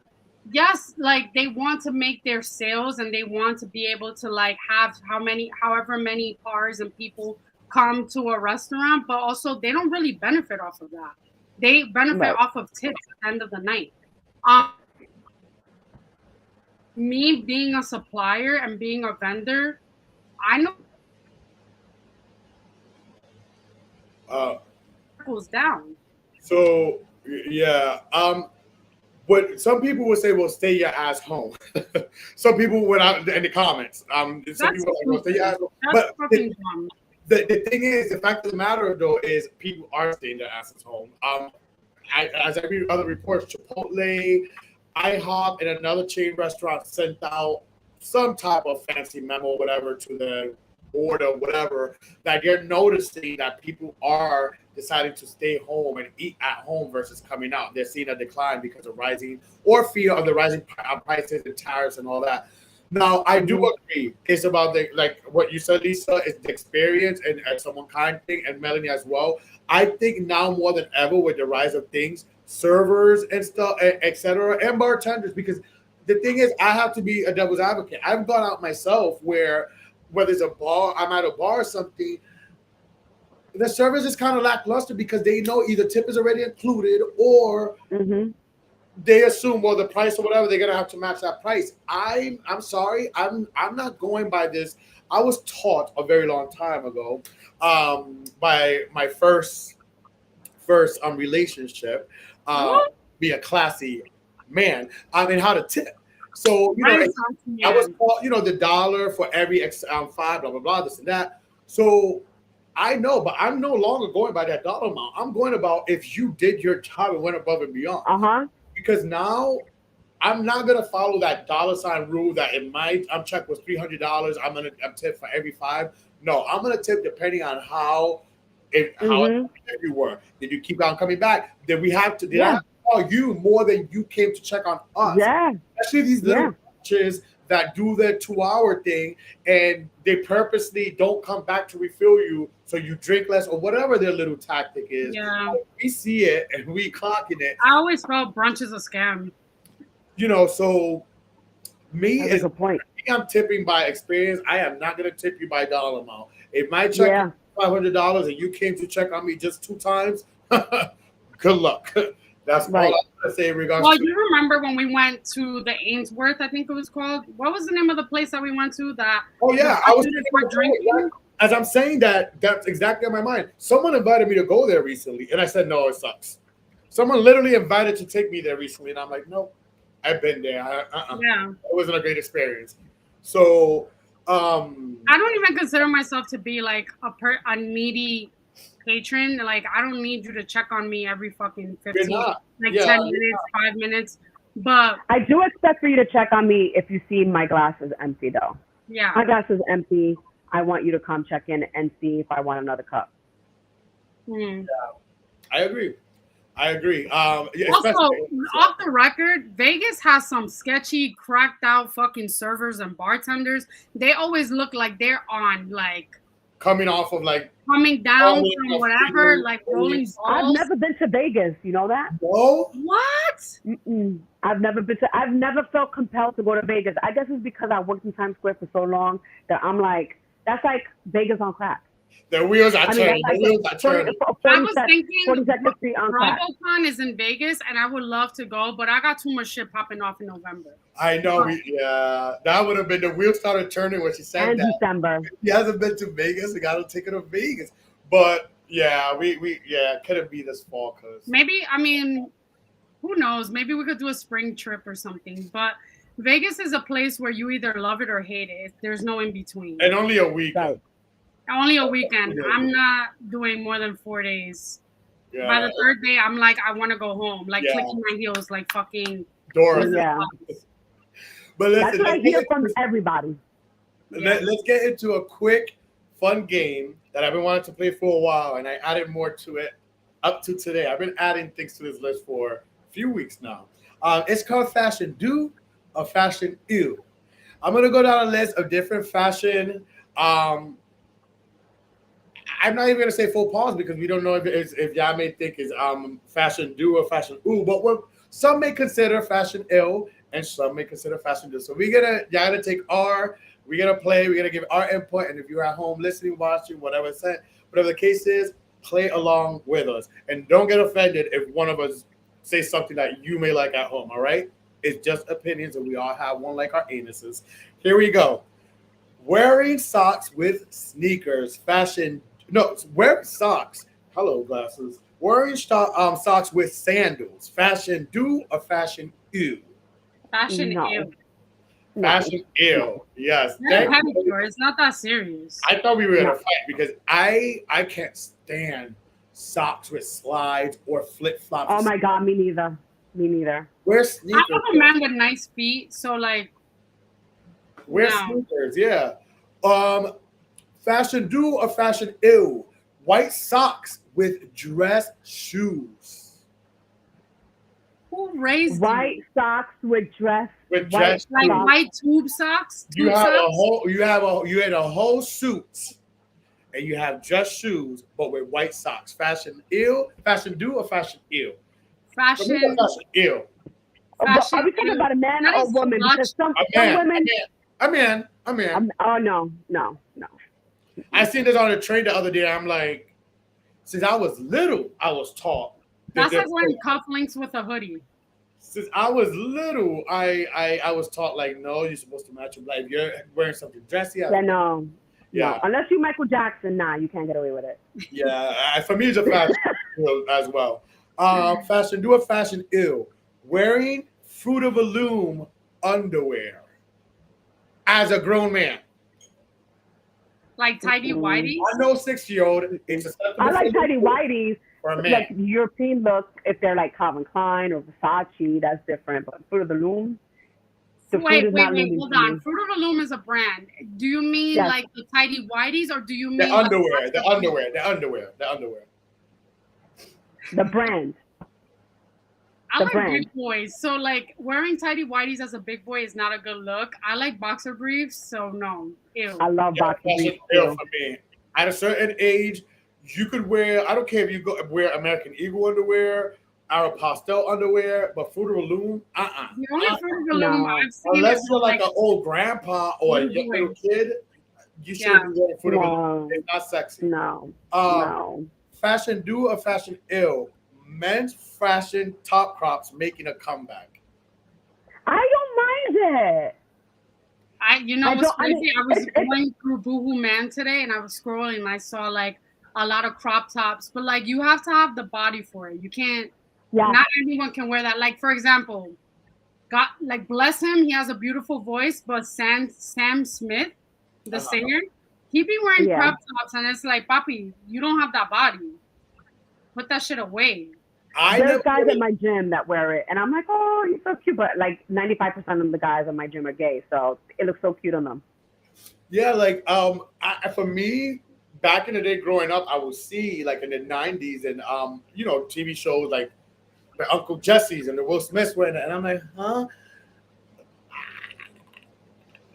yes, like they want to make their sales and they want to be able to like have however many cars and people come to a restaurant, but also they don't really benefit off of that. They benefit Right. off of tips at the end of the night. Um, me being a supplier and being a vendor, I know Uh, goes down. so yeah. But some people would say, "Well, stay your ass home." Some people would out in the comments. Some That's people are like, "Well, stay your ass stupid. home." That's But fucking dumb. the thing is, the fact of the matter though is people are staying their asses home. As every other report, Chipotle, IHOP, and another chain restaurant sent out some type of fancy memo, whatever, to the board or whatever, that they're noticing that people are deciding to stay home and eat at home versus coming out. They're seeing a decline because of rising or fear of the rising prices and tariffs and all that. Now, I do Mhm. agree. It's about the like what you said, Lisa, is the experience and someone kind thing, and Melanie as well. I think now more than ever with the rise of things, servers and stuff, etc., and bartenders, because the thing is, I have to be a devil's advocate. I've gone out myself where whether it's a bar, I'm at a bar or something, the service is kind of lackluster because they know either tip is already included or they assume, well, the price or whatever, they're gonna have to match that price. I'm sorry, I'm not going by this. I was taught a very long time ago, by my first relationship, uh, What? be a classy man. I mean, how to tip. So Very saucy, I was man. taught, the dollar for every five, blah blah blah, this and that. So I know, but I'm no longer going by that dollar amount. I'm going about if you did your job and went above and beyond. Because now I'm not gonna follow that dollar sign rule that in my check was $300. I'm tip for every five. No, I'm gonna tip depending on how you were. Did you keep on coming back? Did I have to call you more than you came to check on us? Yeah. Especially these little bitches that do their 2 hour thing and they purposely don't come back to refill you, so you drink less or whatever their little tactic is. Yeah. We see it and we clocking it. I always felt brunch is a scam. So me That's is a good point. I'm tipping by experience. I am not gonna tip you by dollar amount. If my check is $500 and you came to check on me just 2 times, good luck. That's all I'm gonna say in regards Well, to. you remember when we went to the Ainsworth, I think it was called. What was the name of the place that we went to? That Oh yeah, I was for drinking. As I'm saying that, that's exactly on my mind. Someone invited me to go there recently, and I said no, it sucks. Someone literally invited to take me there recently, and I'm like, nope, I've been there. Yeah, it wasn't a great experience. So, I don't even consider myself to be like a needy patron. Like, I don't need you to check on me every fucking 15, like 10 minutes, 5 minutes. But I do expect for you to check on me if you see my glass is empty, though. Yeah, my glass is empty. I want you to come check in and see if I want another cup. Yeah, I agree. Also, off the record, Vegas has some sketchy, cracked out fucking servers and bartenders. They always look like they're on like coming off of like coming down from whatever, like rolling balls. I've never been to Vegas. You know that? No. What? I've never felt compelled to go to Vegas. I guess it's because I worked in Times Square for so long that I'm like, that's like Vegas on crack. The wheels are turning. I was thinking BravoCon is in Vegas, and I would love to go, but I got too much shit popping off in November. I know. That would have been the wheels started turning when she said and that. December. He hasn't been to Vegas. We got to take her to Vegas. But yeah, we couldn't be this fall because maybe. I mean, who knows? Maybe we could do a spring trip or something. But Vegas is a place where you either love it or hate it. There's no in between. And only a week. Right. Only a weekend. I'm not doing more than 4 days. Yeah. By the third day, I'm like, I want to go home. Like clicking my heels, like fucking Dora. Yeah. But listen, that's what I hear from everybody. Let's get into a quick, fun game that I've been wanting to play for a while, and I added more to it up to today. I've been adding things to this list for a few weeks now. It's called Fashion Do or Fashion Ew. I'm gonna go down a list of different fashion. I'm not even gonna say faux pas because we don't know if y'all may think is fashion do or fashion ooh, but what some may consider fashion ill and some may consider fashion do. So y'all gonna take we're gonna play, we're gonna give our input, and if you're at home listening, watching, whatever the case is, play along with us. And don't get offended if one of us says something that you may like at home, all right? It's just opinions, and we all have one like our anuses. Here we go. Wearing socks with sneakers, wearing socks. Hello, glasses. Wearing socks with sandals. Fashion do or fashion ew? Fashion ew. Fashion ew. Yes. It's not that serious. I thought we were gonna fight because I can't stand socks with slides or flip flops. Oh my god, me neither. Wear sneakers. I'm a man with nice feet, so like. Wear sneakers, yeah. Fashion do or fashion ew? White socks with dress shoes. Who raised white socks with dress? With dress, like white tube socks. You had a whole suit, and you have dress shoes, but with white socks. Fashion ew? Fashion do or fashion ew? Fashion ew. Fashion are we talking about a man or a woman? Because some women. A man. Oh no. I seen this on a train the other day. I'm like, Since I was little, I was taught that That's like wearing cufflinks with a hoodie. since I was little, I was taught like, no, you're supposed to match your life. You're wearing something dressy. Yeah, no, Yeah, no. Unless you Michael Jackson, nah, you can't get away with it. yeah. For me, it's a fashion as well. Fashion, do a fashion ill. Wearing Fruit of a Loom underwear as a grown man. Like tidy whities. I know 6 year old. It's I acceptable like tidy whities, for a man. like European look. If they're like Calvin Klein or Versace, that's different. But Fruit of the Loom, the fruit Wait, is not looming hold to on. me. Fruit of the Loom is a brand. Do you mean Yes, like the tidy whities, or do you The mean underwear, the underwear, the underwear, the underwear. the brand, I the like brand. big boys, so like wearing tidy whities as a big boy is not a good look. I like boxer briefs, so no, I ew. love Yeah, boxer fashion briefs ill too. for me. At a certain age, you could wear. I don't care if you go wear American Eagle underwear, Arrow Pastel underwear, but Fruit of the Loom, The only Fruit of the Loom No, I've seen is unless you're like like an old grandpa or a little young little boys. kid, you Yeah, shouldn't be wearing Fruit of the Loom. no, It's not sexy. no, Um, no. fashion do or fashion ill. Men's fashion top crops making a comeback. I don't mind it. you know I what's don't. I mean, crazy? I was it's going through Boohoo Man today, and I was scrolling, and I saw like a lot of crop tops, but like you have to have the body for it. You can't. yes, Not everyone can wear that. Like for example, God, like bless him, he has a beautiful voice, but Sam Smith, the Uh-huh. singer, he be wearing yeah. crop tops, and it's like, papi, you don't have that body. Put that shit away. I There's never guys at really, my gym that wear it, and I'm like, oh, you're so cute. But like 95% of the guys at my gym are gay, so it looks so cute on them. yeah, like for me, back in the day growing up, I would see like in the '90s and TV shows like the Uncle Jesse's and the Will Smiths wearing it, and I'm like, huh?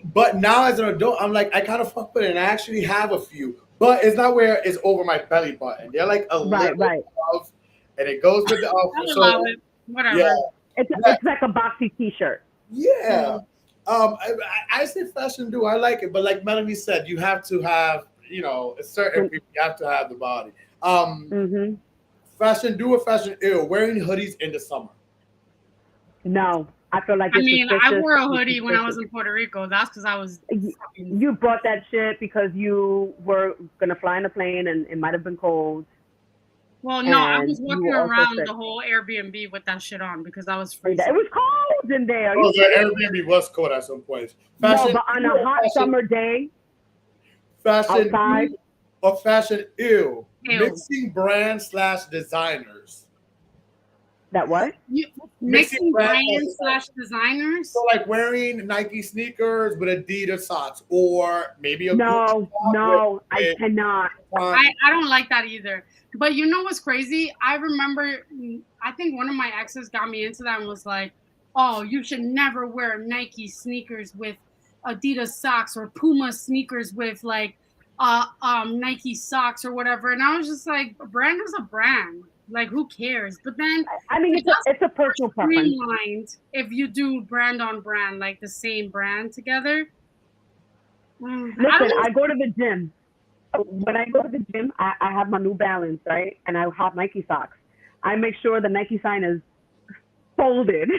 But now as an adult, I'm like, I kind of fuck with it, and I actually have a few, but it's not where it's over my belly button. They're like a Right, little right. above, and it goes with the outfit. I'll allow So it. yeah, Whatever. yeah, It's like a boxy T-shirt. yeah. Mm. I say fashion do I like it, but like Melanie said, you have to have a certain And, people you have to have the body. Um, mm-hmm. fashion do or fashion ill wearing hoodies in the summer. No, I feel like I it's mean, I suspicious. wore a It's hoodie when I was suspicious. in Puerto Rico. That's because I was fucking. You brought that shit because you were gonna fly in a plane and it might have been cold, Well, no, I and was you walking were also around sick. the whole Airbnb with that shit on because I was It freezing. was cold in there. Are Oh, you the kidding me? Airbnb was cold at some points. No, Fashion but on do a or hot fashion summer day fashion outside, do or fashion ill Ew. mixing brands slash designers. that what? You, Mixing mixing brands brands slash slash designers. so like wearing Nike sneakers with Adidas socks, or maybe a Gucci No, sock no, I with cannot. I don't like that either. But you know what's crazy? I remember, I think one of my exes got me into that and was like, oh, you should never wear Nike sneakers with Adidas socks or Puma sneakers with like Nike socks or whatever. And I was just like, a brand is a brand. Like, who cares? But then I mean, it does it's a personal preference. streamlined if you do brand on brand, like the same brand together. I Listen, don't I go to the gym. When I go to the gym, I have my New Balance, right? And I have Nike socks. I make sure the Nike sign is folded.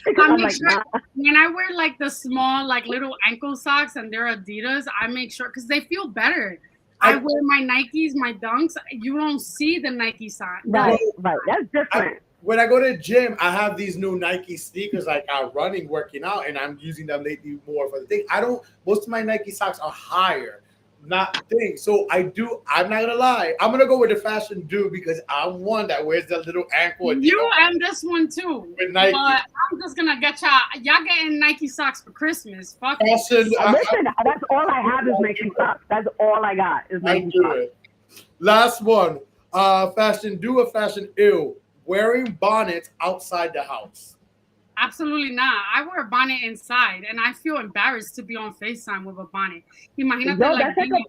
Because I I'm make like, sure nah. when I wear like the small, like little ankle socks and they're Adidas, I make sure because they feel better. I I, wear my Nikes, my Dunks. You don't see the Nike sign. Right, right. That's I different. when I go to the gym, I have these new Nike sneakers like I'm running, working out, and I'm using them lately more for the thing. I don't. Most of my Nike socks are higher, not things. So I do. I'm not gonna lie. I'm gonna go with the fashion dude because I'm one that wears that little ankle You and this one too. with Nike. But I'm just gonna get y'all getting Nike socks for Christmas. Fuck it. Fashion. Listen, that's all I have is Nike socks. That's all I got is I Nike do socks. it. Last one. Fashion do or fashion ill wearing bonnets outside the house. Absolutely not. I wear a bonnet inside, and I feel embarrassed to be on FaceTime with a bonnet. Imagínate Yo, like that's like being a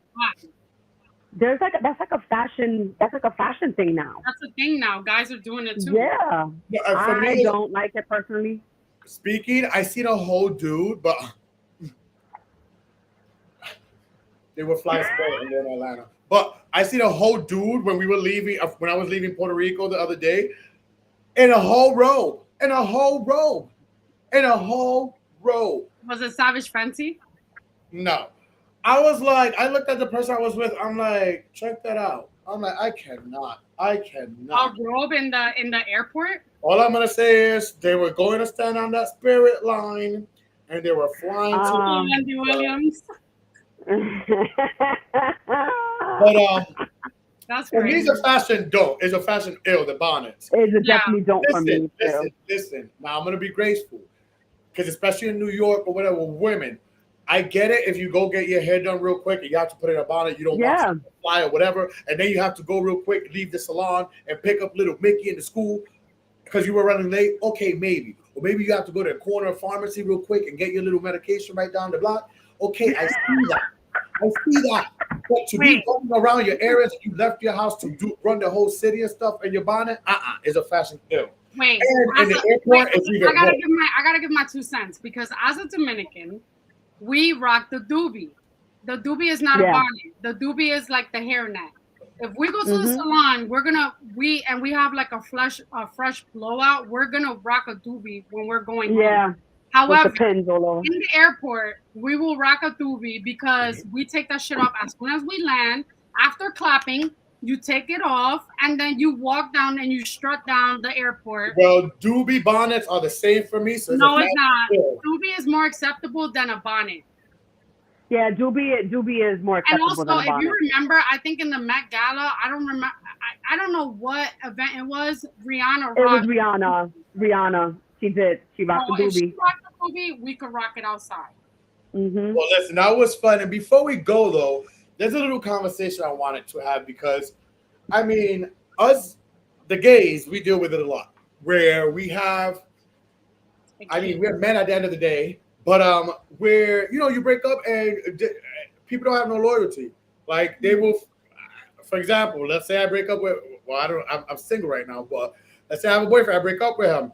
that's like a fashion thing now. That's the thing now. Guys are doing it too. Yeah, For I me, don't like it personally. speaking, I seen a whole dude, but they were fly sport and then Atlanta. But I seen a whole dude when we were leaving, when I was leaving Puerto Rico the other day, in a whole robe, in a whole robe, in a whole robe. Was it Savage Fancy? No. I was like, I looked at the person I was with. I'm like, check that out. I'm like, I cannot. I A cannot. robe in the airport? All I'm gonna say is they were going to stand on that Spirit line, and they were flying to. Andy Williams. But That's for me, crazy. it's a fashion don't. It's a fashion ill. The bonnets. It's a Yeah. definitely don't for me too. Listen. Now I'm gonna be graceful, because especially in New York or whatever, women, I get it. If you go get your hair done real quick and you have to put in a bonnet, you don't want Yeah. to fly or whatever, and then you have to go real quick, leave the salon, and pick up little Mickey in the school because you were running late. Okay, maybe, or maybe you have to go to a corner pharmacy real quick and get your little medication right down the block. Okay, I see that. I see that. But to be Wait. running around your areas, you left your house to run the whole city and stuff in your bonnet, is a fashion ill. Wait, And in as the a- airport, wait, it's even I gotta worse. give my 2 cents because as a Dominican, we rock the doobie. The doobie is not a Yeah. bonnet. The doobie is like the hairnet. If we go to the Mhm. salon, we have like a fresh blowout. We're gonna rock a doobie when we're going home. Yeah. With However, the pins all over. in the airport, we will rock a doobie because we take that shit off as soon as we land. After clapping, you take it off, and then you walk down and you strut down the airport. Well, doobie bonnets are the same for me. So No, it's not. ill. Doobie is more acceptable than a bonnet. Yeah, Doobie is more And acceptable also, than a if bonnet. you remember, I think in the Met Gala, I don't remember. I don't know what event it was. Rihanna It was rocked. Rihanna. She did. She rocked So the if she doobie. rocked the doobie, we could rock it outside. Mhm. Well, listen, that was fun. And before we go, though, there's a little conversation I wanted to have because, I mean, us, the gays, we deal with it a lot. Where we have, I mean, we're men at the end of the day, but where you break up and people don't have no loyalty. Like they will, for example, let's say I break up with, well, I'm single right now, but let's say I have a boyfriend, I break up with him.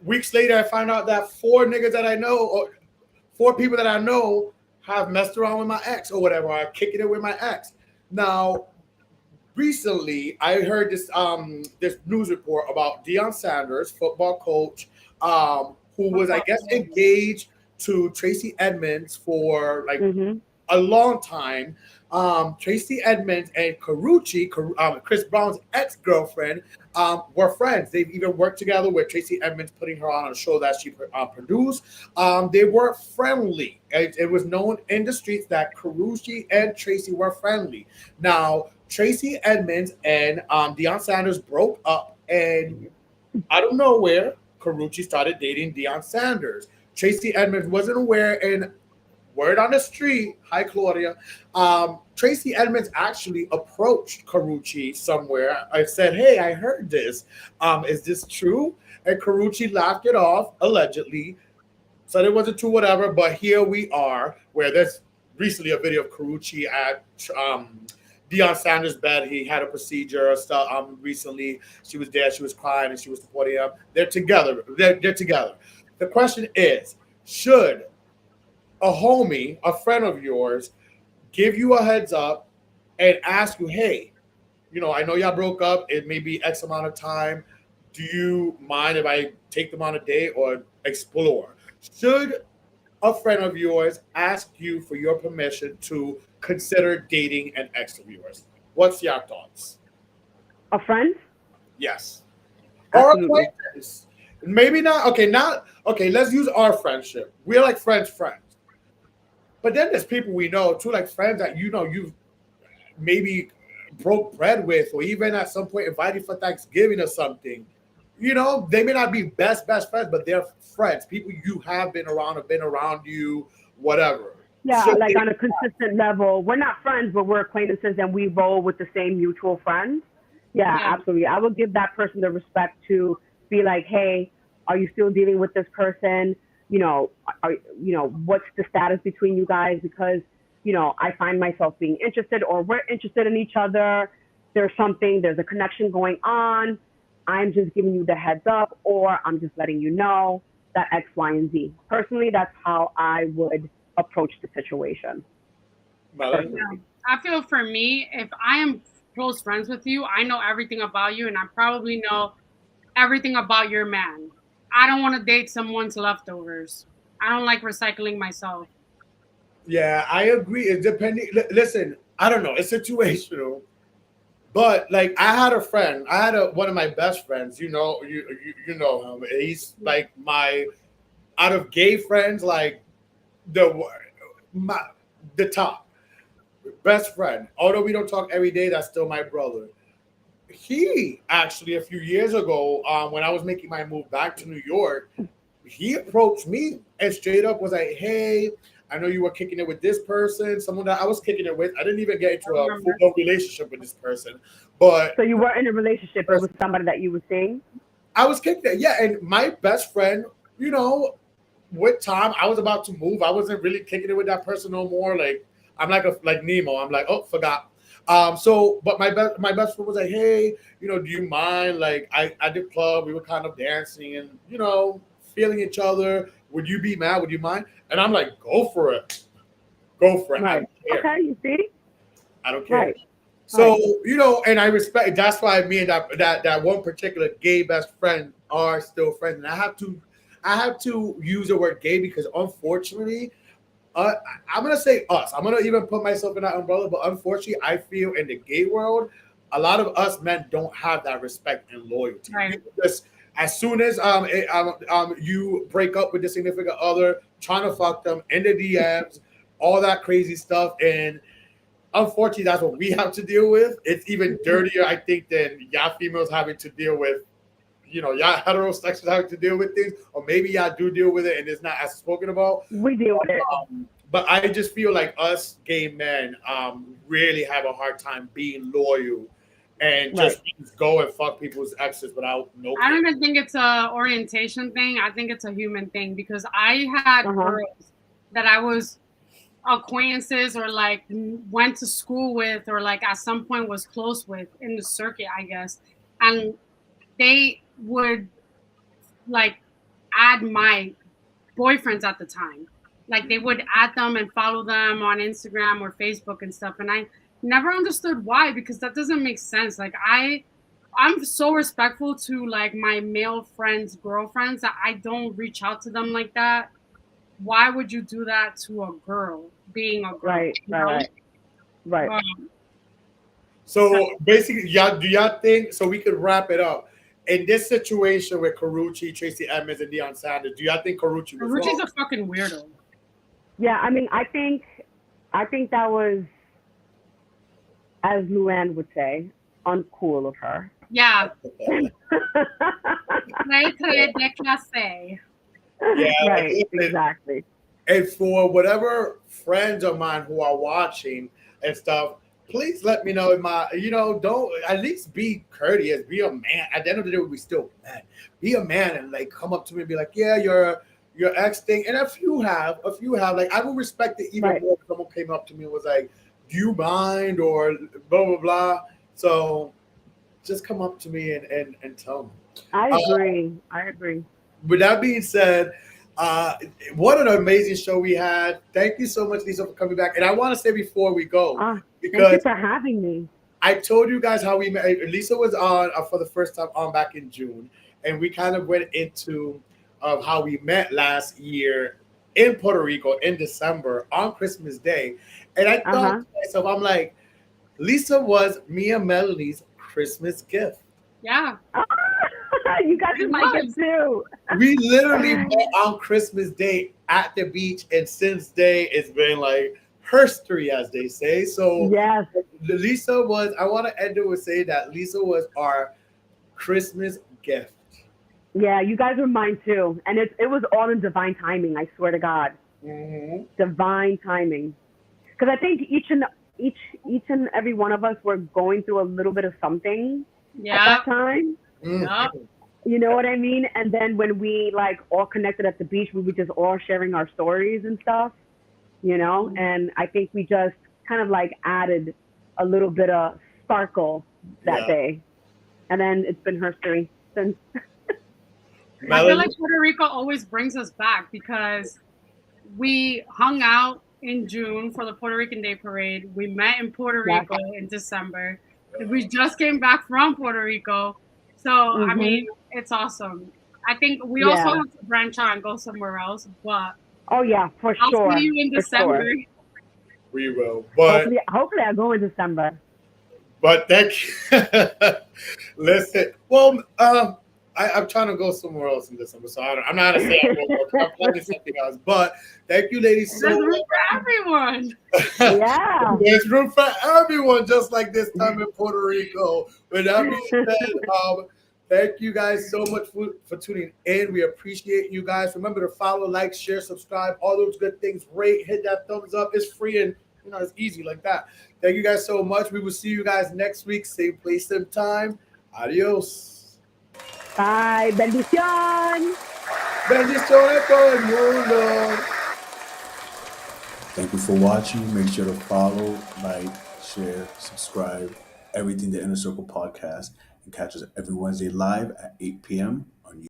Weeks later, I find out that 4 niggas that I know, or 4 people that I know, have messed around with my ex or whatever, or kicking it with my ex. Now, recently, I heard this news report about Deion Sanders, football coach, who was, I guess, engaged to Tracy Edmonds for like Mhm. a long time. Tracy Edmonds and Carucci, Chris Brown's ex-girlfriend, were friends. They've even worked together with Tracy Edmonds, putting her on a show that she produced. They were friendly. It was known in the streets that Carucci and Tracy were friendly. Now, Tracy Edmonds and Deion Sanders broke up, and out of nowhere, Carucci started dating Deion Sanders. Tracy Edmonds wasn't aware, and word on the street, hi Claudia. Tracy Edmonds actually approached Carucci somewhere. I said, "Hey, I heard this. Is this true?" And Carucci laughed it off, allegedly. Said it wasn't true, whatever. But here we are, where there's recently a video of Carucci at Deion Sanders' bed. He had a procedure stuff. Recently, she was there. She was crying and she was supporting him. They're together. They're together. The question is, should a homie, a friend of yours, give you a heads up and ask you, hey, I know y'all broke up. It may be X amount of time. Do you mind if I take them on a date or explore? Should a friend of yours ask you for your permission to consider dating an ex of yours? What's your thoughts? A friend? Yes. Or Absolutely. acquaintance. Maybe not. Okay, let's use our friendship. We're like friends. But then there's people we know too, like friends that you've maybe broke bread with, or even at some point invited for Thanksgiving or something. They may not be best friends, but they're friends. People you have been around, have been around you, whatever. Yeah, Should like they- on a consistent level. We're not friends, but we're acquaintances and we roll with the same mutual friends. Yeah, Yeah. absolutely. I would give that person the respect to be like, hey, are you still dealing with this person? What's the status between you guys? Because, I find myself being interested or we're interested in each other. There's a connection going on. I'm just giving you the heads up, or I'm just letting you know that X, Y, and Z. Personally, that's how I would approach the situation. Melanie? Yeah. I feel for me, if I am close friends with you, I know everything about you, and I probably know everything about your man. I don't want to date someone's leftovers. I don't like recycling myself. Yeah, I agree. It's depending. Listen, I don't know. It's situational. But like, I had a friend. I had one of my best friends. You know him. He's like my out of gay friends, like the my the top best friend. Although we don't talk every day, that's still my brother. He actually a few years ago, when I was making my move back to New York, he approached me and straight up was like, "Hey, I know you were kicking it with this person, someone that I was kicking it with. I didn't even get into I a full remember. blown relationship with this person, but So you were in a relationship. It was somebody that you were seeing. I was kicking it. Yeah, and my best friend, you know, with time, I was about to move. I wasn't really kicking it with that person no more. Like I'm like Nemo. I'm like, oh, forgot. But my best friend was like, hey, do you mind? Like, I did club. We were kind of dancing and feeling each other. Would you be mad? Would you mind? And I'm like, go for it, go for it. I Right. don't care. Okay. You see. I don't care. Right. So Right. and I respect. That's why me and that one particular gay best friend are still friends. And I have to use the word gay because unfortunately, I'm gonna say us. I'm gonna even put myself in that umbrella. But unfortunately, I feel in the gay world, a lot of us men don't have that respect and loyalty. Right. Just as soon as you break up with the significant other, trying to fuck them in the DMs, all that crazy stuff, and unfortunately, that's what we have to deal with. It's even dirtier, I think, than y'all females having to deal with. Y'all heterosexuals having to deal with things, or maybe y'all do deal with it and it's not as spoken about. We deal with it. But I just feel like us gay men really have a hard time being loyal and Right. just go and fuck people's exes without no I care. don't even think it's a orientation thing. I think it's a human thing because I had Uh huh. girls that I was acquaintances or like went to school with or like at some point was close with in the circuit, I guess. And they would like add my boyfriends at the time. Like they would add them and follow them on Instagram or Facebook and stuff. And I never understood why because that doesn't make sense. Like I'm so respectful to like my male friends, girlfriends that I don't reach out to them like that. Why would you do that to a girl being a girl, Right. you Right. know? Right. Right. So So basically, y'all think so? We could wrap it up. In this situation with Carucci, Tracy Edmonds, and Deion Sanders, do y'all think Carucci was Ruchi's wrong? a fucking weirdo. Yeah. I mean, I think that was, as Luann would say, uncool of her. Yeah. Très, très déclassé. Yeah, Right. listen, Exactly. and for whatever friends of mine who are watching and stuff, please let me know. Don't at least be courteous, be a man. At the end of the day, we still men. Be a man and like come up to me and be like, yeah, your ex thing. And if you have, like, I would respect it even Right. more if someone came up to me and was like, do you mind or blah blah blah. So just come up to me and tell me. I Uh, agree. I agree. with that being said, uh, what an amazing show we had. Thank you so much, Lisa, for coming back. And I want to say before we go, Ah, thank you because for having me. I told you guys how we met. Lisa was on for the first time on back in June, and we kind of went into how we met last year in Puerto Rico in December on Christmas Day. And I Uh thought huh. to myself, I'm like, Lisa was me and Melanie's Christmas gift. Yeah, You got it my gift was. too. We literally met on Christmas Day at the beach, and since day it's been like herstory, as they say. So Yes. Lisa was. I want to end it with saying that Lisa was our Christmas gift. Yeah, you guys were mine too, and it was all in divine timing. I swear to God, Hmm. divine timing. Because I think each and every one of us were going through a little bit of something at Yeah, that time. yeah. You know what I mean? And then when we like all connected at the beach, we were just all sharing our stories and stuff. And I think we just kind of like added a little bit of sparkle that Yeah, day, and then it's been history since. I feel like Melanie. Puerto Rico always brings us back because we hung out in June for the Puerto Rican Day Parade. We met in Puerto Yes. Rico in December. We just came back from Puerto Rico. So, I mean, it's awesome. I think we also Yeah. have to branch out and go somewhere else, but Oh yeah, for I'll see sure. you in For December. sure. We will. But Hopefully I'll go in December. thank you. Listen, well, I'm trying to go somewhere else in December, so I'm not gonna say I won't go. I'm planning something else. But thank you, ladies, so There's room much. for everyone. Yeah. There's room for everyone, just like this time in Puerto Rico. With that being said, thank you guys so much for tuning in. We appreciate you guys. Remember to follow, like, share, subscribe, all those good things. Rate, hit that thumbs up. It's free and it's easy like that. Thank you guys so much. We will see you guys next week, same place, same time. Adios. Bye. Bendición. Bendiciones todo el mundo. Thank you for watching. Make sure to follow, like, share, subscribe, everything the Inner Circle podcast, and catch us every Wednesday live at 8 p.m.